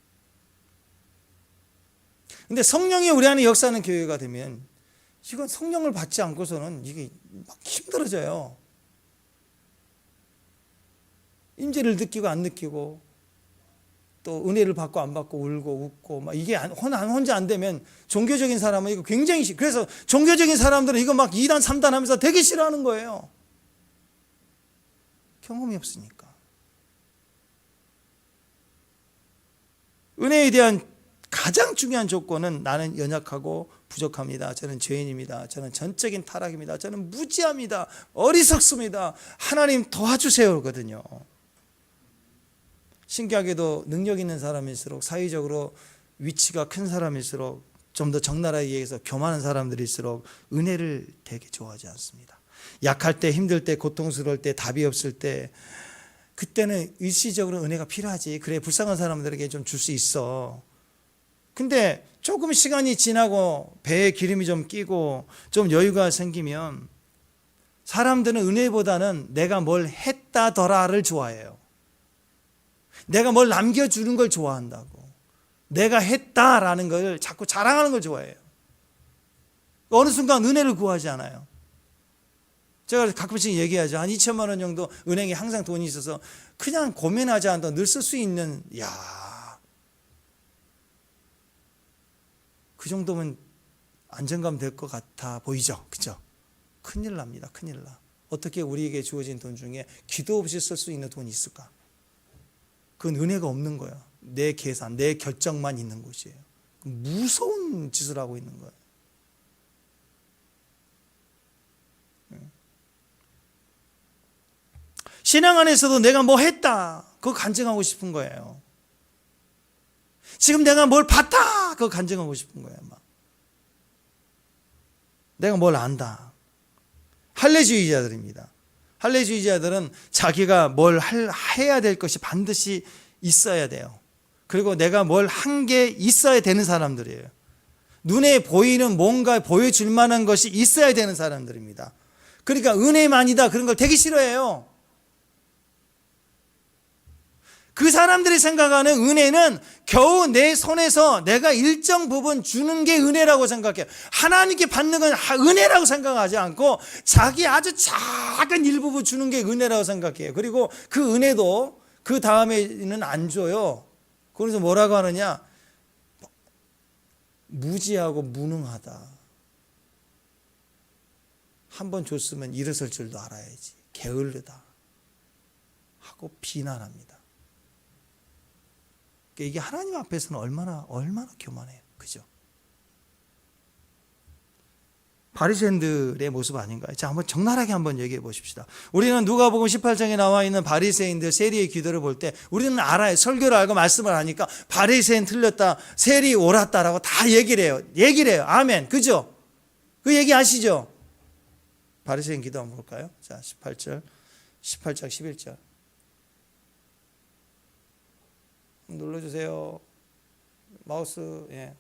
근데 성령이 우리 안에 역사하는 교회가 되면 이건 성령을 받지 않고서는 이게 막 힘들어져요. 임재를 느끼고 안 느끼고 또 은혜를 받고 안 받고 울고 웃고 막 이게 혼자 안 되면 종교적인 사람은 이거 굉장히 그래서 종교적인 사람들은 이거 막 2단 3단 하면서 되게 싫어하는 거예요. 경험이 없으니까. 은혜에 대한 가장 중요한 조건은 나는 연약하고 부족합니다. 저는 죄인입니다. 저는 전적인 타락입니다. 저는 무지합니다. 어리석습니다. 하나님 도와주세요거든요. 신기하게도 능력 있는 사람일수록 사회적으로 위치가 큰 사람일수록 좀 더 적나라하게 얘기해서 교만한 사람들일수록 은혜를 되게 좋아하지 않습니다. 약할 때, 힘들 때, 고통스러울 때, 답이 없을 때 그때는 일시적으로 은혜가 필요하지. 그래 불쌍한 사람들에게 좀 줄 수 있어. 근데 조금 시간이 지나고 배에 기름이 좀 끼고 좀 여유가 생기면 사람들은 은혜보다는 내가 뭘 했다더라를 좋아해요. 내가 뭘 남겨주는 걸 좋아한다고. 내가 했다라는 걸 자꾸 자랑하는 걸 좋아해요. 어느 순간 은혜를 구하지 않아요. 제가 가끔씩 얘기하죠. 한 2천만 원 정도 은행에 항상 돈이 있어서 그냥 고민하지 않아도 늘 쓸 수 있는 그 정도면 안정감 될 것 같아 보이죠? 그죠? 큰일 납니다. 큰일 나. 어떻게 우리에게 주어진 돈 중에 기도 없이 쓸 수 있는 돈이 있을까? 그건 은혜가 없는 거예요. 내 계산, 내 결정만 있는 곳이에요. 무서운 짓을 하고 있는 거예요. 신앙 안에서도 내가 뭐 했다 그거 간증하고 싶은 거예요. 지금 내가 뭘 봤다 그거 간증하고 싶은 거예요. 막. 내가 뭘 안다. 할례주의자들입니다. 할례주의자들은 자기가 뭘 해야 될 것이 반드시 있어야 돼요. 그리고 내가 뭘 한 게 있어야 되는 사람들이에요. 눈에 보이는 뭔가 보여줄 만한 것이 있어야 되는 사람들입니다. 그러니까 은혜만이다 그런 걸 되게 싫어해요. 그 사람들이 생각하는 은혜는 겨우 내 손에서 내가 일정 부분 주는 게 은혜라고 생각해요. 하나님께 받는 건 은혜라고 생각하지 않고 자기 아주 작은 일부분 주는 게 은혜라고 생각해요. 그리고 그 은혜도 그 다음에는 안 줘요. 그래서 뭐라고 하느냐? 무지하고 무능하다. 한 번 줬으면 일어설 줄도 알아야지. 게을르다 하고 비난합니다. 이게 하나님 앞에서는 얼마나 교만해요. 그죠? 바리새인들의 모습 아닌가요? 자, 한번 적나라하게 한번 얘기해 보십시다. 우리는 누가복음 18장에 나와 있는 바리새인들 세리의 기도를 볼 때 우리는 알아요. 설교를 알고 말씀을 하니까 바리새인 틀렸다, 세리 옳았다라고 다 얘기를 해요. 아멘. 그죠? 그 얘기 아시죠? 바리새인 기도 한번 볼까요? 자, 18장 11절. 눌러주세요. 마우스. 예.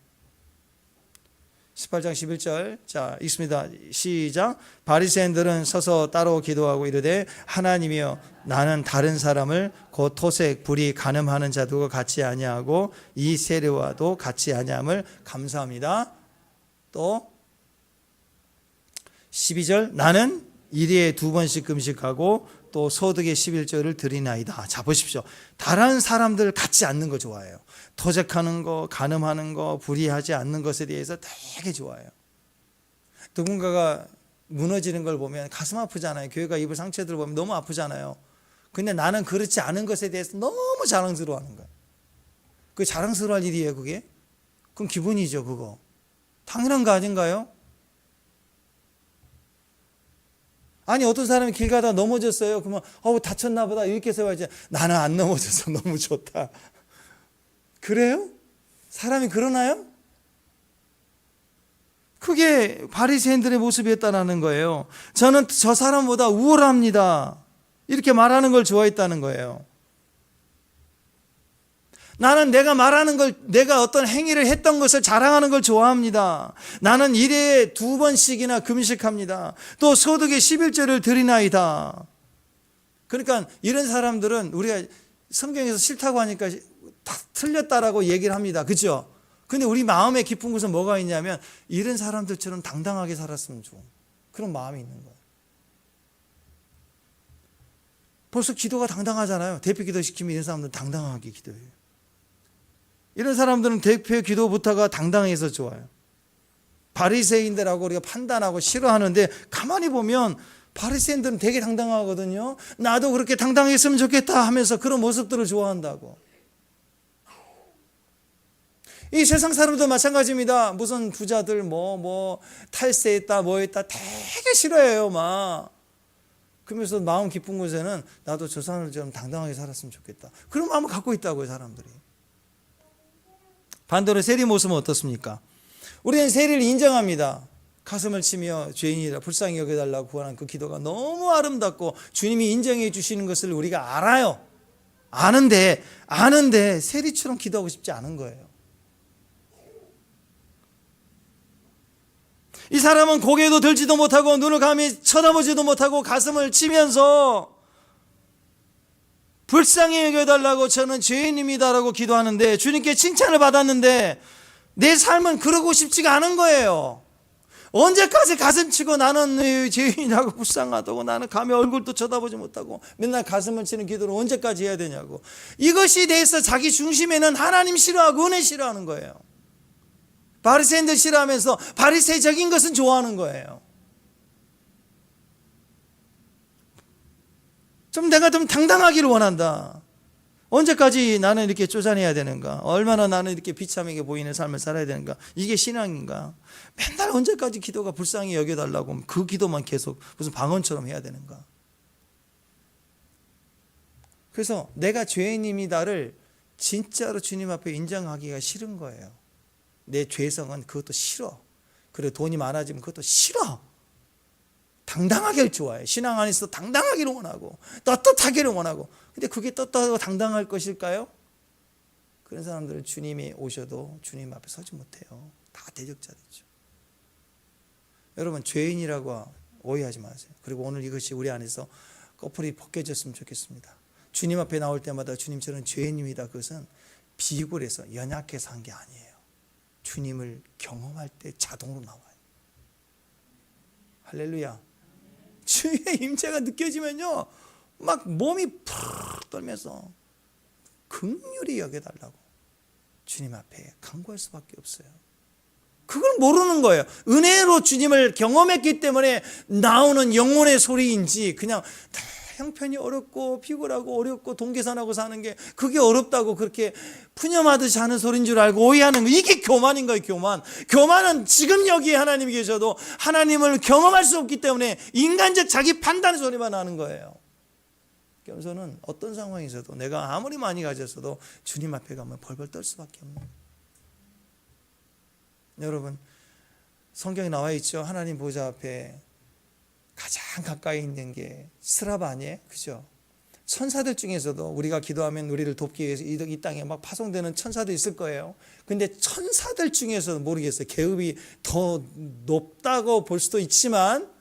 18장 11절. 자, 읽습니다. 시작. 바리새인들은 서서 따로 기도하고 이르되 하나님이여 나는 다른 사람을 곧 토색 불이 간음하는 자들과 같이 아니하고 이 세리와도 같이 아니함을 감사합니다. 또 12절. 나는 일에 2번씩 금식하고 또 소득의 11조를 드리나이다. 자, 보십시오. 다른 사람들 같지 않는 거 좋아해요. 토색하는 거, 간음하는 거, 불의하지 않는 것에 대해서 되게 좋아해요. 누군가가 무너지는 걸 보면 가슴 아프잖아요. 교회가 입을 상처들을 보면 너무 아프잖아요. 근데 나는 그렇지 않은 것에 대해서 너무 자랑스러워하는 거예요. 그게 자랑스러워할 일이에요, 그게? 그럼 기분이죠, 그거. 당연한 거 아닌가요? 아니, 어떤 사람이 길 가다가 넘어졌어요. 그러면 다쳤나 보다 이렇게 해서야지. 나는 안 넘어져서 너무 좋다. 그래요? 사람이 그러나요? 그게 바리새인들의 모습이었다는 거예요. 저는 저 사람보다 우월합니다. 이렇게 말하는 걸 좋아했다는 거예요. 나는 내가 말하는 걸, 내가 어떤 행위를 했던 것을 자랑하는 걸 좋아합니다. 나는 일에 2번씩이나 금식합니다. 또 소득의 11조를 드리나이다. 그러니까 이런 사람들은 우리가 성경에서 싫다고 하니까 다 틀렸다라고 얘기를 합니다. 그죠? 근데 우리 마음에 깊은 곳에 뭐가 있냐면 이런 사람들처럼 당당하게 살았으면 좋은 그런 마음이 있는 거예요. 벌써 기도가 당당하잖아요. 대표 기도 시키면 이런 사람들은 당당하게 기도해요. 이런 사람들은 대표 기도부터가 당당해서 좋아요. 바리새인들하고 우리가 판단하고 싫어하는데 가만히 보면 바리새인들은 되게 당당하거든요. 나도 그렇게 당당했으면 좋겠다 하면서 그런 모습들을 좋아한다고. 이 세상 사람도 마찬가지입니다. 무슨 부자들 탈세했다 했다 되게 싫어해요. 막 그러면서 마음 깊은 곳에는 나도 저 사람들처럼 당당하게 살았으면 좋겠다. 그런 마음을 갖고 있다고요, 사람들이. 반대로 세리 모습은 어떻습니까? 우리는 세리를 인정합니다. 가슴을 치며 죄인이라 불쌍히 여겨달라고 구하는 그 기도가 너무 아름답고 주님이 인정해 주시는 것을 우리가 알아요. 아는데 세리처럼 기도하고 싶지 않은 거예요. 이 사람은 고개도 들지도 못하고 눈을 감히 쳐다보지도 못하고 가슴을 치면서 불쌍히 여겨달라고 저는 죄인입니다라고 기도하는데 주님께 칭찬을 받았는데 내 삶은 그러고 싶지가 않은 거예요. 언제까지 가슴치고 나는 죄인이라고 불쌍하다고 나는 감히 얼굴도 쳐다보지 못하고 맨날 가슴을 치는 기도를 언제까지 해야 되냐고. 이것이 대해서 자기 중심에는 하나님 싫어하고 은혜 싫어하는 거예요. 바리새인들 싫어하면서 바리새적인 것은 좋아하는 거예요. 내가 좀 당당하기를 원한다. 언제까지 나는 이렇게 쪼잔해야 되는가? 얼마나 나는 이렇게 비참하게 보이는 삶을 살아야 되는가? 이게 신앙인가? 맨날 언제까지 기도가 불쌍히 여겨달라고 하면 그 기도만 계속 무슨 방언처럼 해야 되는가? 그래서 내가 죄인입니다를 진짜로 주님 앞에 인정하기가 싫은 거예요. 내 죄성은 그것도 싫어. 그리고 돈이 많아지면 그것도 싫어. 당당하기를 좋아해. 신앙 안에서 당당하기를 원하고 떳떳하기를 원하고. 근데 그게 떳떳하고 당당할 것일까요? 그런 사람들은 주님이 오셔도 주님 앞에 서지 못해요. 다 대적자들이죠. 여러분, 죄인이라고 오해하지 마세요. 그리고 오늘 이것이 우리 안에서 꺼풀이 벗겨졌으면 좋겠습니다. 주님 앞에 나올 때마다 주님, 저는 죄인입니다. 그것은 비굴해서 연약해서 한 게 아니에요. 주님을 경험할 때 자동으로 나와요. 할렐루야. 주의 임재가 느껴지면요, 막 몸이 푸르르 떨면서 긍휼히 여겨달라고 주님 앞에 간구할 수밖에 없어요. 그걸 모르는 거예요. 은혜로 주님을 경험했기 때문에 나오는 영혼의 소리인지, 그냥 형편이 어렵고 피곤하고 어렵고 동계산하고 사는 게 그게 어렵다고 그렇게 푸념하듯이 하는 소리인 줄 알고 오해하는 거, 이게 교만인 거예요. 교만은 지금 여기에 하나님이 계셔도 하나님을 경험할 수 없기 때문에 인간적 자기 판단 소리만 하는 거예요. 겸손은 어떤 상황에서도 내가 아무리 많이 가졌어도 주님 앞에 가면 벌벌 떨 수밖에 없는 거예요. 여러분, 성경에 나와 있죠. 하나님 보좌 앞에 가장 가까이 있는 게 스랍 아니에요? 그죠? 천사들 중에서도 우리가 기도하면 우리를 돕기 위해서 이 땅에 막 파송되는 천사도 있을 거예요. 근데 천사들 중에서도 모르겠어요. 계급이 더 높다고 볼 수도 있지만,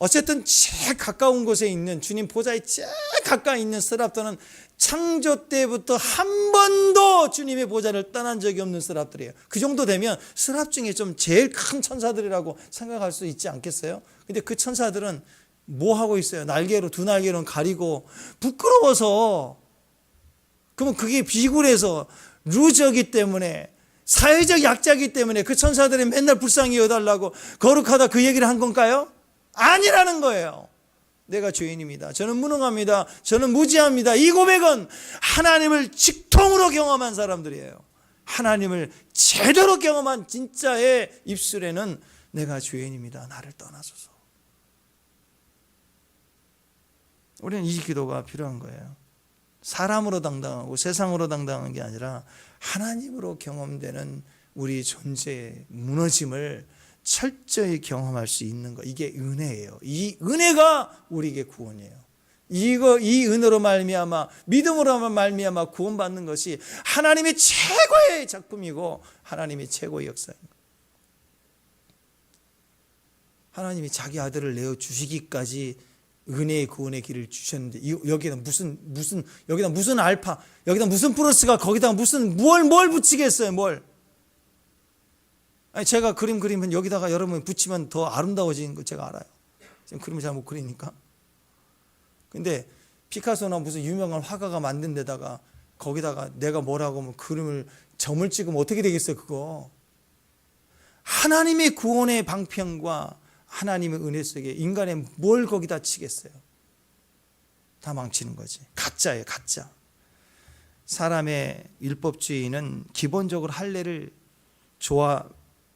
어쨌든 제일 가까운 곳에 있는, 주님 보좌에 제일 가까이 있는 스랍들은 창조 때부터 한 번도 주님의 보좌를 떠난 적이 없는 스랍들이에요. 그 정도 되면 스랍 중에 좀 제일 큰 천사들이라고 생각할 수 있지 않겠어요? 근데 그 천사들은 뭐 하고 있어요? 날개로, 두 날개로 가리고 부끄러워서. 그러면 그게 비굴해서 루저기 때문에, 사회적 약자이기 때문에 그 천사들이 맨날 불쌍히 여달라고 거룩하다 그 얘기를 한 건가요? 아니라는 거예요. 내가 죄인입니다. 저는 무능합니다. 저는 무지합니다. 이 고백은 하나님을 직통으로 경험한 사람들이에요. 하나님을 제대로 경험한 진짜의 입술에는 내가 죄인입니다. 나를 떠나소서. 우리는 이 기도가 필요한 거예요. 사람으로 당당하고 세상으로 당당한 게 아니라 하나님으로 경험되는 우리 존재의 무너짐을 철저히 경험할 수 있는 거, 이게 은혜예요. 이 은혜가 우리에게 구원이에요. 이 은혜로 말미암아, 믿음으로 말미암아 구원받는 것이 하나님의 최고의 작품이고 하나님의 최고의 역사입니다. 하나님이 자기 아들을 내어 주시기까지 은혜의 구원의 길을 주셨는데, 여기다 무슨 알파, 여기다 무슨 플러스가, 거기다 뭘 붙이겠어요? 아니, 제가 그림 그리면 여기다가 여러분 붙이면 더 아름다워지는 거 제가 알아요. 지금 그림을 잘 못 그리니까. 근데 피카소나 무슨 유명한 화가가 만든 데다가 거기다가 내가 뭐라고 하면 그림을 점을 찍으면 어떻게 되겠어요? 그거 하나님의 구원의 방편과 하나님의 은혜 속에 인간의 뭘 거기다 치겠어요? 다 망치는 거지. 가짜예요, 가짜. 사람의 율법주의는 기본적으로 할례를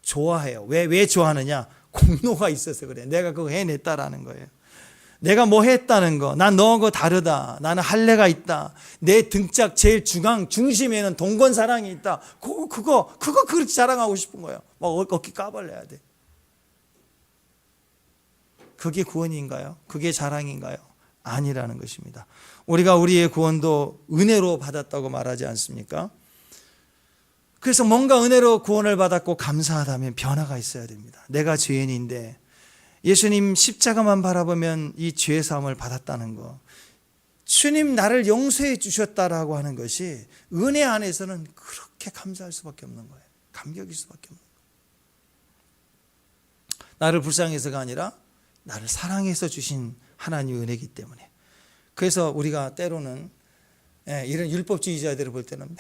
좋아해요. 왜 좋아하느냐? 공로가 있어서 그래. 내가 그거 해냈다라는 거예요. 내가 뭐 했다는 거, 난 너하고 다르다, 나는 할례가 있다, 내 등짝 제일 중심에는 동건사랑이 있다, 그거 그렇게 자랑하고 싶은 거예요. 막 어깨 까발려야 돼. 그게 구원인가요? 그게 자랑인가요? 아니라는 것입니다. 우리가 우리의 구원도 은혜로 받았다고 말하지 않습니까? 그래서 뭔가 은혜로 구원을 받았고 감사하다면 변화가 있어야 됩니다. 내가 죄인인데 예수님 십자가만 바라보면 이 죄 사함을 받았다는 거, 주님 나를 용서해 주셨다라고 하는 것이 은혜 안에서는 그렇게 감사할 수밖에 없는 거예요. 감격일 수밖에 없는 거예요. 나를 불쌍해서가 아니라 나를 사랑해서 주신 하나님의 은혜이기 때문에. 그래서 우리가 때로는 이런 율법주의자들을 볼 때는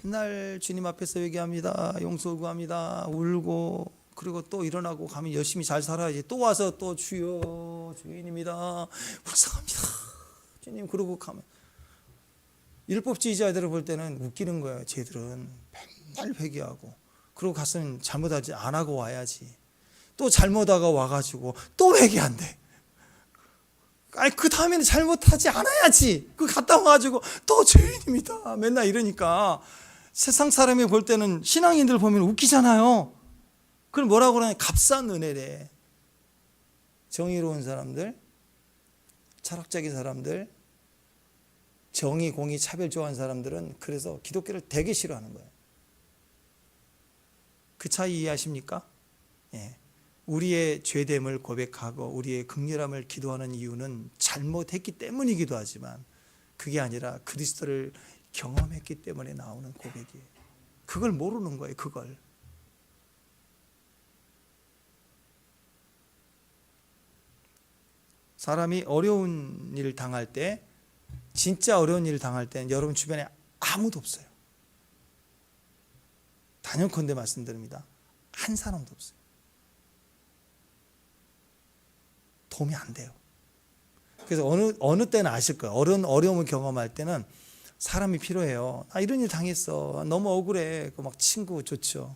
맨날 주님 앞에서 얘기합니다. 용서 구합니다. 울고, 그리고 또 일어나고 가면 열심히 잘 살아야지. 또 와서 또 주여 주인입니다. 불쌍합니다. 주님, 그러고 가면. 율법주의자들을 볼 때는 웃기는 거예요. 쟤들은 맨날 회개하고, 그러고 갔으면 잘못하지 안 하고 와야지. 또 잘못하고 와가지고 또 회개한대. 아니, 그 다음에는 잘못하지 않아야지. 그 갔다 와가지고 또 죄인입니다. 맨날 이러니까 세상 사람이 볼 때는, 신앙인들 보면 웃기잖아요. 그걸 뭐라고 그러냐? 값싼 은혜래. 정의로운 사람들, 철학적인 사람들, 정의, 공의, 차별 좋아하는 사람들은 그래서 기독교를 되게 싫어하는 거예요. 그 차이 이해하십니까? 예. 우리의 죄됨을 고백하고 우리의 극렬함을 기도하는 이유는 잘못했기 때문이기도 하지만 그게 아니라 그리스도를 경험했기 때문에 나오는 고백이에요. 그걸 모르는 거예요. 그걸. 사람이 어려운 일 당할 때, 진짜 어려운 일 당할 때는 여러분 주변에 아무도 없어요. 단연컨대 말씀드립니다. 한 사람도 없어요. 도움이 안 돼요. 그래서 어느 때는 아실 거예요. 어려움을 경험할 때는 사람이 필요해요. 나 이런 일 당했어. 너무 억울해. 막 친구 좋죠.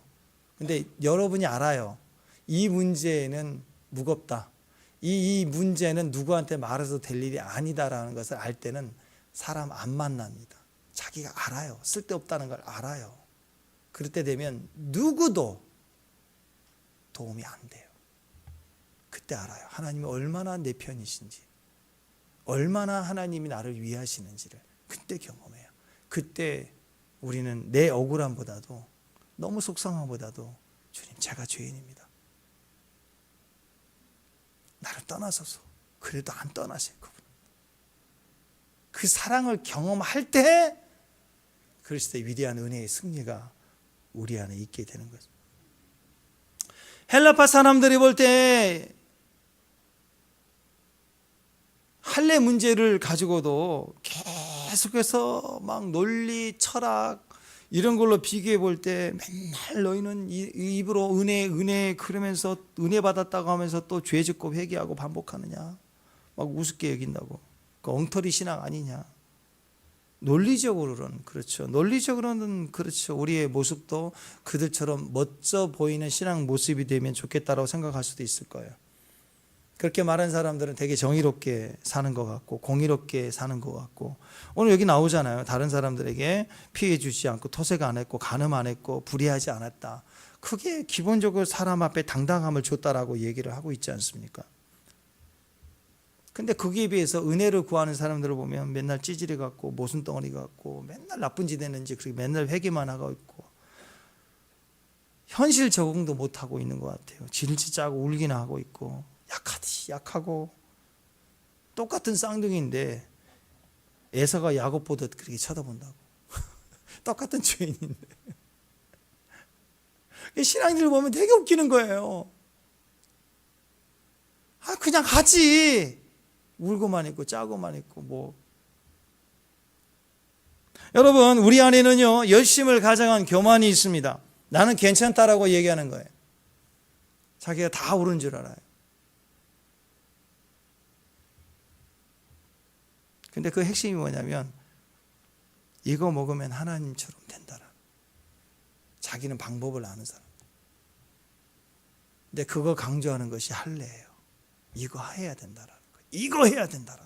근데 여러분이 알아요. 이 문제는 무겁다. 이 문제는 누구한테 말해서 될 일이 아니다라는 것을 알 때는 사람 안 만납니다. 자기가 알아요. 쓸데없다는 걸 알아요. 그럴 때 되면 누구도 도움이 안 돼요. 그때 알아요. 하나님이 얼마나 내 편이신지, 얼마나 하나님이 나를 위하시는지를 그때 경험해요. 그때 우리는 내 억울함보다도, 너무 속상함보다도 주님, 제가 죄인입니다. 나를 떠나소서. 그래도 안 떠나세요. 그분. 그 사랑을 경험할 때 그리스도의 위대한 은혜의 승리가 우리 안에 있게 되는 거죠. 헬라파 사람들이 볼 때 할례 문제를 가지고도 계속해서 막 논리, 철학 이런 걸로 비교해 볼 때 맨날 너희는 입으로 은혜 그러면서 은혜 받았다고 하면서 또 죄 짓고 회개하고 반복하느냐, 막 우습게 여긴다고. 그 엉터리 신앙 아니냐. 논리적으로는 그렇죠. 논리적으로는 그렇죠. 우리의 모습도 그들처럼 멋져 보이는 신앙 모습이 되면 좋겠다라고 생각할 수도 있을 거예요. 그렇게 말한 사람들은 되게 정의롭게 사는 것 같고 공의롭게 사는 것 같고, 오늘 여기 나오잖아요. 다른 사람들에게 피해 주지 않고 토색 안 했고 간음 안 했고 불의하지 않았다. 그게 기본적으로 사람 앞에 당당함을 줬다라고 얘기를 하고 있지 않습니까? 근데 거기에 비해서 은혜를 구하는 사람들을 보면 맨날 찌질이 같고 모순덩어리 같고 맨날 나쁜 짓 했는지 그렇게 맨날 회개만 하고 있고 현실 적응도 못하고 있는 것 같아요. 질질 짜고 울기나 하고 있고 약하고 똑같은 쌍둥이인데 에서가 야곱 보듯 그렇게 쳐다본다고. 똑같은 죄인인데. 신앙인들 보면 되게 웃기는 거예요. 그냥 하지. 울고만 있고 짜고만 있고 뭐. 여러분, 우리 안에는요 열심을 가장한 교만이 있습니다. 나는 괜찮다라고 얘기하는 거예요. 자기가 다 옳은 줄 알아요. 근데 그 핵심이 뭐냐면 이거 먹으면 하나님처럼 된다라. 자기는 방법을 아는 사람. 근데 그거 강조하는 것이 할례예요. 이거 해야 된다라는 거예요. 이거 해야 된다라.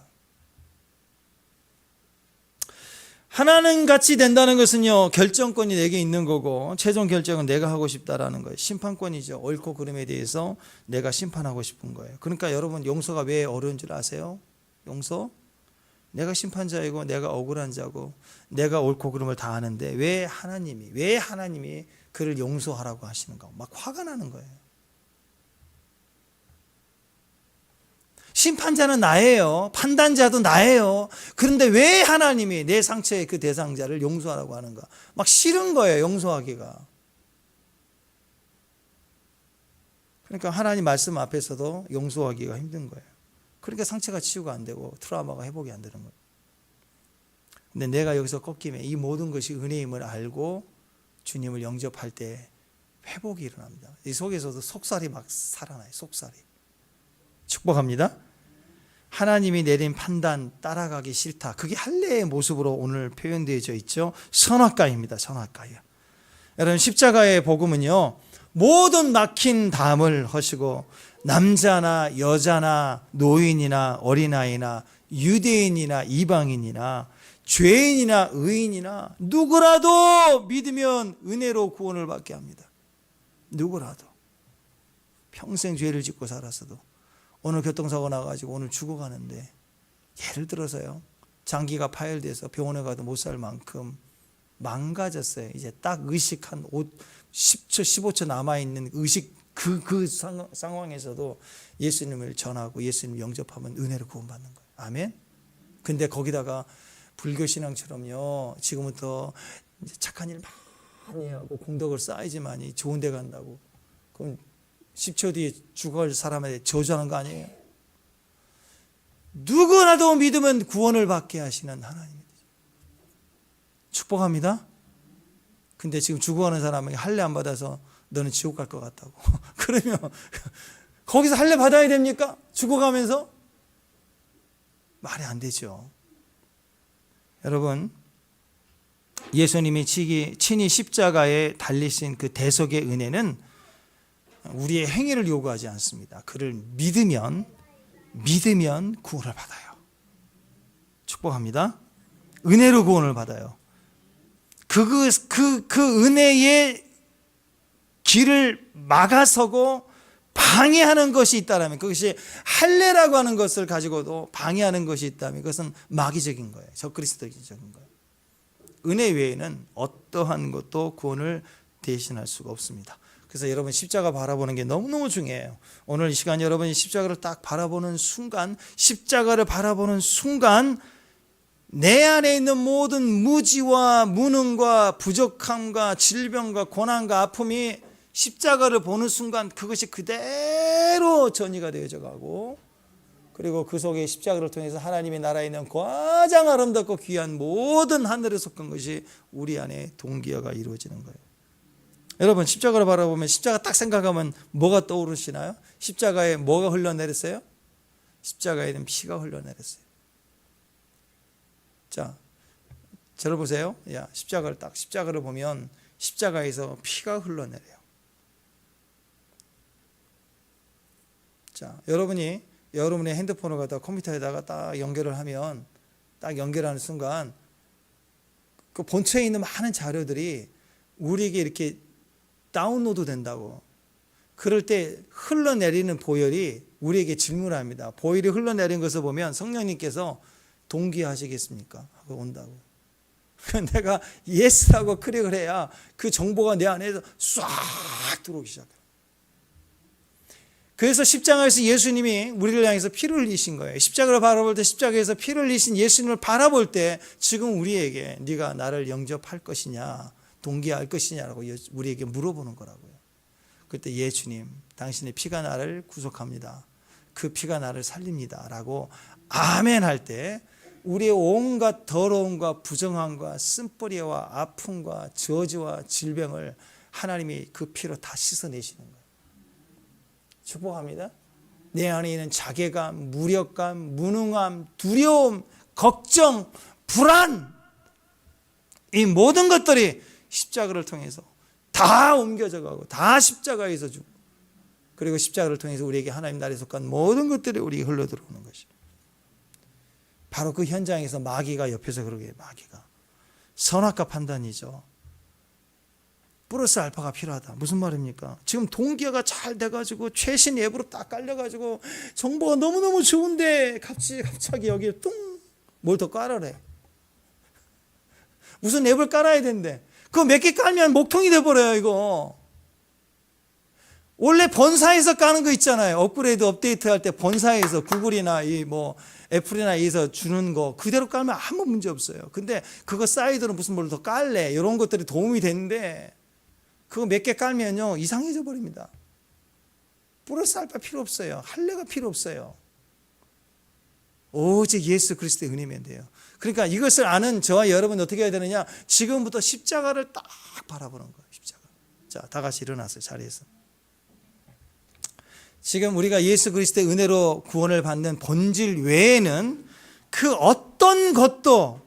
하나님 같이 된다는 것은요 결정권이 내게 있는 거고 최종 결정은 내가 하고 싶다라는 거예요. 심판권이죠. 옳고 그름에 대해서 내가 심판하고 싶은 거예요. 그러니까 여러분, 용서가 왜 어려운 줄 아세요? 용서? 내가 심판자이고 내가 억울한 자고 내가 옳고 그름을 다 아는데 왜 하나님이 그를 용서하라고 하시는가? 막 화가 나는 거예요. 심판자는 나예요. 판단자도 나예요. 그런데 왜 하나님이 내 상처의 그 대상자를 용서하라고 하는가? 막 싫은 거예요, 용서하기가. 그러니까 하나님 말씀 앞에서도 용서하기가 힘든 거예요. 그러니까 상처가 치유가 안 되고 트라우마가 회복이 안 되는 거예요. 근데 내가 여기서 꺾이면 이 모든 것이 은혜임을 알고 주님을 영접할 때 회복이 일어납니다. 이 속에서도 속살이 막 살아나요. 속살이. 축복합니다. 하나님이 내린 판단 따라가기 싫다. 그게 할례의 모습으로 오늘 표현되어져 있죠. 선악과입니다. 선악과예요. 여러분, 십자가의 복음은요 모든 막힌 담을 허시고 남자나 여자나 노인이나 어린아이나 유대인이나 이방인이나 죄인이나 의인이나 누구라도 믿으면 은혜로 구원을 받게 합니다. 누구라도. 평생 죄를 짓고 살았어도 오늘 교통사고 나가지고 오늘 죽어가는데 예를 들어서요 장기가 파열돼서 병원에 가도 못 살 만큼 망가졌어요. 이제 딱 의식 한 10초, 15초 남아있는 의식 그 상황에서도 예수님을 전하고 예수님 영접하면 은혜를 구원받는 거예요. 아멘. 근데 거기다가 불교신앙처럼요, 지금부터 이제 착한 일 많이 하고 공덕을 쌓이지만이 좋은 데 간다고, 그럼 10초 뒤에 죽을 사람에 저주하는 거 아니에요? 누구라도 믿으면 구원을 받게 하시는 하나님입니다. 축복합니다. 근데 지금 죽어가는 사람에게 할례 안 받아서 너는 지옥 갈 것 같다고 그러면 거기서 할례 받아야 됩니까? 죽어가면서? 말이 안 되죠. 여러분, 예수님이 친히 십자가에 달리신 그 대속의 은혜는 우리의 행위를 요구하지 않습니다. 그를 믿으면 구원을 받아요. 축복합니다. 은혜로 구원을 받아요. 그 은혜의 길을 막아서고 방해하는 것이 있다면, 그것이 할례라고 하는 것을 가지고도 방해하는 것이 있다면 그것은 마귀적인 거예요. 적그리스도적인 거예요. 은혜 외에는 어떠한 것도 구원을 대신할 수가 없습니다. 그래서 여러분, 십자가 바라보는 게 너무너무 중요해요. 오늘 이 시간 여러분이 십자가를 딱 바라보는 순간, 십자가를 바라보는 순간 내 안에 있는 모든 무지와 무능과 부족함과 질병과 고난과 아픔이 십자가를 보는 순간 그것이 그대로 전이가 되어져 가고, 그리고 그 속에 십자가를 통해서 하나님의 나라에 있는 가장 아름답고 귀한 모든 하늘에 속한 것이 우리 안에 동기화가 이루어지는 거예요. 여러분, 십자가를 바라보면 십자가 딱 생각하면 뭐가 떠오르시나요? 십자가에 뭐가 흘러내렸어요? 십자가에는 피가 흘러내렸어요. 자, 저를 보세요. 십자가를 보면 십자가에서 피가 흘러내려요. 자, 여러분의 핸드폰을 갖다가 컴퓨터에다가 딱 연결을 하면, 딱 연결하는 순간 그 본체에 있는 많은 자료들이 우리에게 이렇게 다운로드 된다고. 그럴 때 흘러내리는 보혈이 우리에게 질문을 합니다. 보혈이 흘러내리는 것을 보면 성령님께서 동기하시겠습니까? 하고 온다고. 내가 예스라고 클릭을 해야 그 정보가 내 안에서 싹 들어오기 시작해요. 그래서 십자가에서 예수님이 우리를 향해서 피를 흘리신 거예요. 십자가를 바라볼 때, 십자가에서 피를 흘리신 예수님을 바라볼 때 지금 우리에게 네가 나를 영접할 것이냐, 동기할 것이냐라고 우리에게 물어보는 거라고요. 그때 예수님, 당신의 피가 나를 구속합니다. 그 피가 나를 살립니다. 라고 아멘 할 때 우리의 온갖 더러움과 부정함과 쓴뿌리와 아픔과 저주와 질병을 하나님이 그 피로 다 씻어내시는 거예요. 축복합니다. 내 안에 있는 자괴감, 무력감, 무능함, 두려움, 걱정, 불안, 이 모든 것들이 십자가를 통해서 다 옮겨져 가고 다 십자가에서 주고, 그리고 십자가를 통해서 우리에게 하나님 나라에 속한 모든 것들이 우리에게 흘러들어오는 것이, 바로 그 현장에서 마귀가 옆에서 그러게, 마귀가 선악과 판단이죠. 플러스 알파가 필요하다. 무슨 말입니까? 지금 동기화가 잘 돼가지고 최신 앱으로 딱 깔려가지고 정보가 너무너무 좋은데 갑자기 여기에 뭘 더 깔아래. 무슨 앱을 깔아야 된대. 그거 몇 개 깔면 목통이 돼버려요, 이거. 원래 본사에서 까는 거 있잖아요. 업그레이드, 업데이트 할 때 본사에서 구글이나 애플이나 에서 주는 거 그대로 깔면 아무 문제 없어요. 근데 그거 사이드로 무슨 뭘 더 깔래. 이런 것들이 도움이 되는데 그거 몇 개 깔면요, 이상해져 버립니다. 플러스 알파 필요 없어요. 할례가 필요 없어요. 오직 예수 그리스도의 은혜면 돼요. 그러니까 이것을 아는 저와 여러분이 어떻게 해야 되느냐? 지금부터 십자가를 딱 바라보는 거예요. 십자가. 자, 다 같이 일어났어요, 자리에서. 지금 우리가 예수 그리스도의 은혜로 구원을 받는 본질 외에는 그 어떤 것도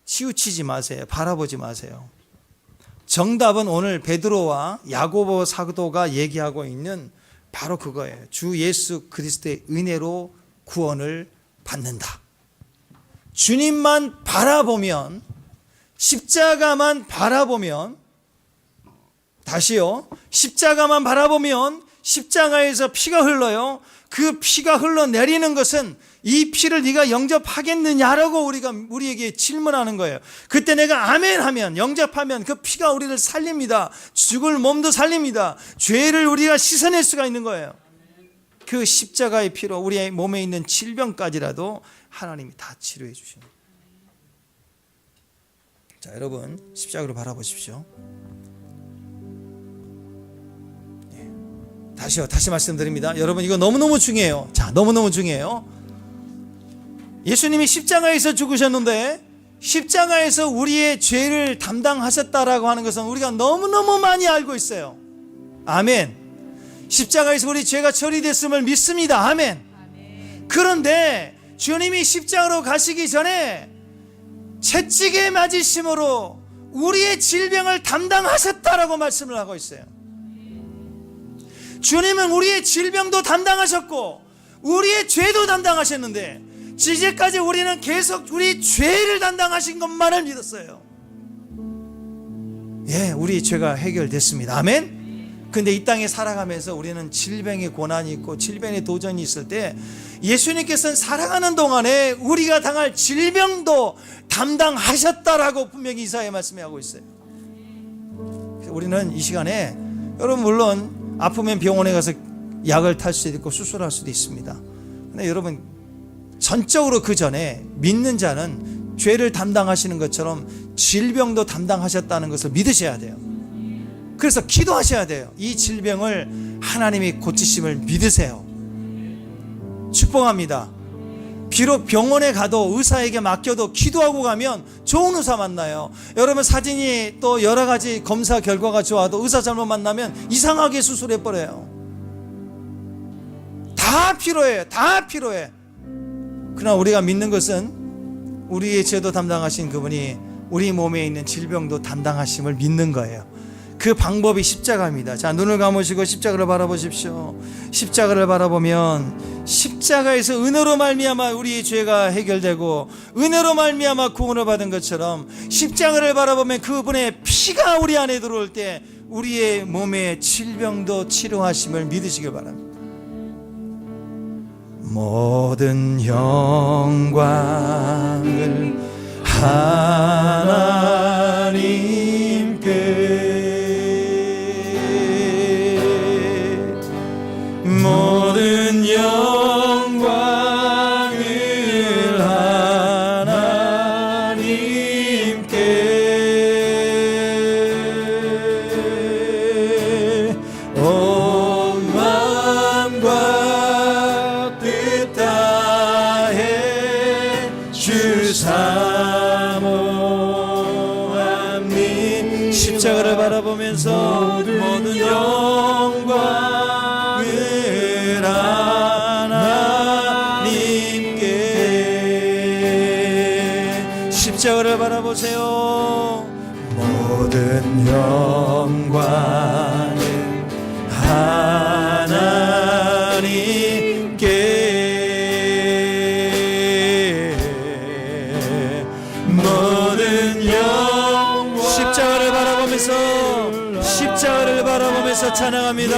치우치지 마세요. 바라보지 마세요. 정답은 오늘 베드로와 야고보 사도가 얘기하고 있는 바로 그거예요. 주 예수 그리스도의 은혜로 구원을 받는다. 주님만 바라보면, 십자가만 바라보면, 다시요, 십자가만 바라보면 십자가에서 피가 흘러요. 그 피가 흘러내리는 것은 이 피를 네가 영접하겠느냐라고 우리에게 질문하는 거예요. 그때 내가 아멘 하면, 영접하면 그 피가 우리를 살립니다. 죽을 몸도 살립니다. 죄를 우리가 씻어낼 수가 있는 거예요. 그 십자가의 피로 우리의 몸에 있는 질병까지라도 하나님이 다 치료해 주십니다. 자, 여러분 십자가로 바라보십시오. 다시 말씀드립니다. 여러분 이거 너무너무 중요해요. 자, 너무너무 중요해요. 예수님이 십자가에서 죽으셨는데 십자가에서 우리의 죄를 담당하셨다라고 하는 것은 우리가 너무너무 많이 알고 있어요. 아멘. 십자가에서 우리 죄가 처리됐음을 믿습니다. 아멘. 그런데 주님이 십자가로 가시기 전에 채찍에 맞으심으로 우리의 질병을 담당하셨다라고 말씀을 하고 있어요. 주님은 우리의 질병도 담당하셨고 우리의 죄도 담당하셨는데 이제까지 우리는 계속 우리 죄를 담당하신 것만을 믿었어요. 예, 우리 죄가 해결됐습니다. 아멘. 근데 이 땅에 살아가면서 우리는 질병의 고난이 있고 질병의 도전이 있을 때 예수님께서는 살아가는 동안에 우리가 당할 질병도 담당하셨다라고 분명히 이사야 말씀하고 있어요. 우리는 이 시간에, 여러분 물론 아프면 병원에 가서 약을 탈 수도 있고 수술할 수도 있습니다. 근데 여러분 전적으로 그 전에 믿는 자는 죄를 담당하시는 것처럼 질병도 담당하셨다는 것을 믿으셔야 돼요. 그래서 기도하셔야 돼요. 이 질병을 하나님이 고치심을 믿으세요. 축복합니다. 비록 병원에 가도 의사에게 맡겨도 기도하고 가면 좋은 의사 만나요. 여러분 사진이 또 여러 가지 검사 결과가 좋아도 의사 잘못 만나면 이상하게 수술해버려요. 다 필요해요. 다 필요해. 그러나 우리가 믿는 것은 우리의 죄도 담당하신 그분이 우리 몸에 있는 질병도 담당하심을 믿는 거예요. 그 방법이 십자가입니다. 자, 눈을 감으시고 십자가를 바라보십시오. 십자가를 바라보면 십자가에서 은혜로 말미암아 우리의 죄가 해결되고 은혜로 말미암아 구원을 받은 것처럼 십자가를 바라보면 그분의 피가 우리 안에 들어올 때 우리의 몸의 질병도 치료하심을 믿으시길 바랍니다. 모든 영광을 하나님께, 모든 영광을 하나님께, 온 마음과 뜻 다해 주 사모합니다. 십자가를 바라보면서 모든 영광 십자가를 바라보세요. 모든 영광을 하나님께, 모든 영광. 십자가를 바라보면서 찬양합니다.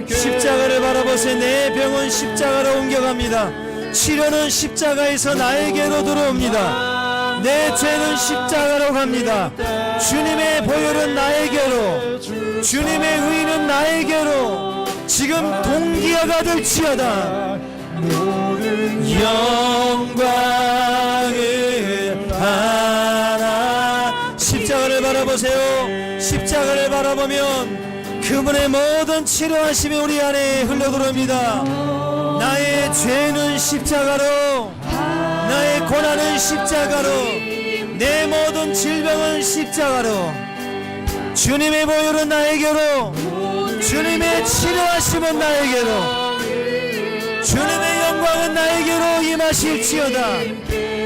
십자가를 바라보세요. 내 병은 십자가로 옮겨갑니다. 치료는 십자가에서 나에게로 들어옵니다. 내 죄는 십자가로 갑니다. 주님의 보혈은 나에게로, 주님의 의는 나에게로 지금 동기화가 될지어다. 영광을 하나. 십자가를 바라보세요. 십자가를 바라보면 그분의 모든 치료하심이 우리 안에 흘러들어옵니다. 나의 죄는 십자가로, 나의 고난은 십자가로, 내 모든 질병은 십자가로, 주님의 보혈은 나에게로, 주님의 치료하심은 나에게로, 주님의 영광은 나에게로 임하실지어다.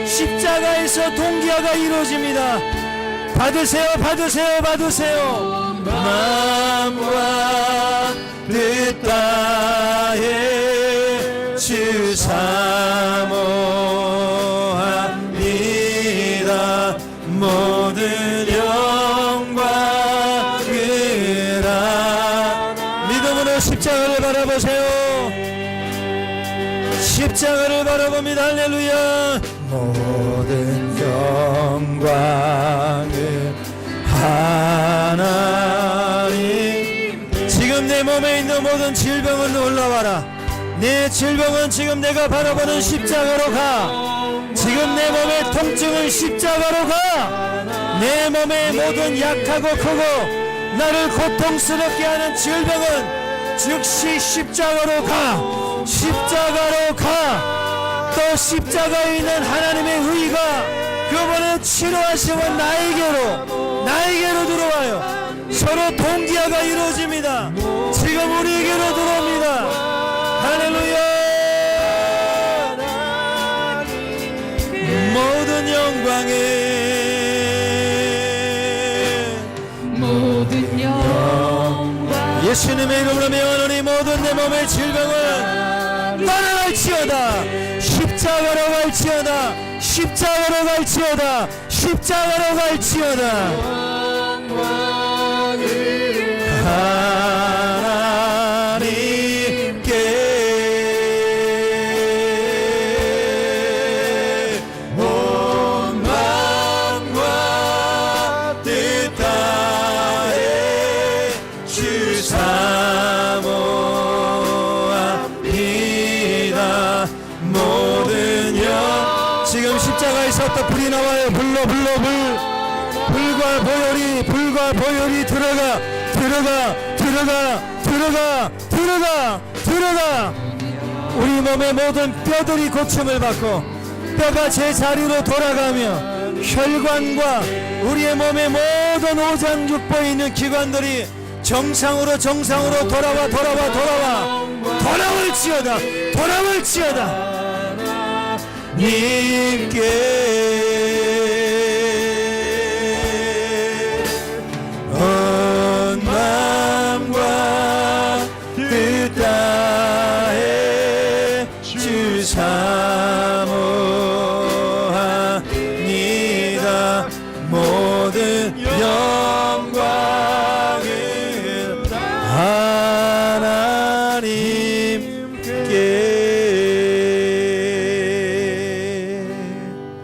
십자가에서 동기화가 이루어집니다. 받으세요, 받으세요, 받으세요. 마음과 뜻 다해 주 사모합니다. 모든 영광을 믿음으로 십자가를 십자가를 바라봅니다. 할렐루야. 모든 영광을 하나님. 지금 내 몸에 있는 모든 질병은 올라와라. 내 질병은 지금 내가 바라보는 십자가로 가. 지금 내 몸의 통증은 십자가로 가. 내 몸의 모든 약하고 크고 나를 고통스럽게 하는 질병은 즉시 십자가로 가. 십자가로 가. 또 십자가에 있는 하나님의 의가 그분의 치료하시면 나에게로 들어와요. 서로 동기화가 이루어집니다. 지금 우리에게로 들어옵니다. 할렐루야. 모든 영광 예수님의 이름으로 명하노니 모든 내 몸의 질병을 떠나갈지어다. 십자가로 갈지어다. 십자가로 갈지어다. 십자가로 갈지어다. 하나님께 온 마음과 뜻 다해 주 사모합니다. 모든 영 지금 십자가에서 불이 나와요. 불과 보혈이 들어가 우리 몸의 모든 뼈들이 고침을 받고 뼈가 제자리로 돌아가며 혈관과 우리의 몸의 모든 오장육부에 있는 기관들이 정상으로 돌아올지어다. 님께 온 마음과 뜻 다해 주 사모합니다. 모든 영광을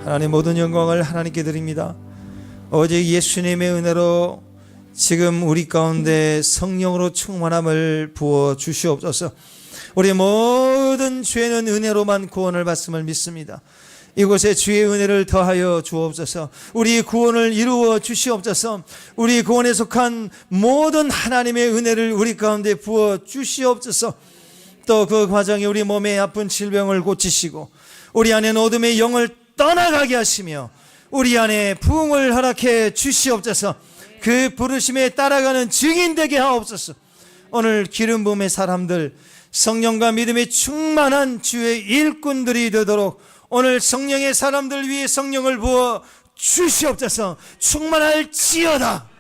하나님 모든 영광을 하나님께 드립니다. 오직 예수님의 은혜로 지금 우리 가운데 성령으로 충만함을 부어 주시옵소서. 우리 모든 죄는 은혜로만 구원을 받음을 믿습니다. 이곳에 주의 은혜를 더하여 주옵소서. 우리 구원을 이루어 주시옵소서. 우리 구원에 속한 모든 하나님의 은혜를 우리 가운데 부어 주시옵소서. 또 그 과정에 우리 몸의 아픈 질병을 고치시고 우리 안에 어둠의 영을 떠나가게 하시며 우리 안에 부흥을 허락해 주시옵소서. 그 부르심에 따라가는 증인 되게 하옵소서. 오늘 기름 부음의 사람들, 성령과 믿음에 충만한 주의 일꾼들이 되도록 오늘 성령의 사람들 위해 성령을 부어 주시옵소서. 충만할지어다.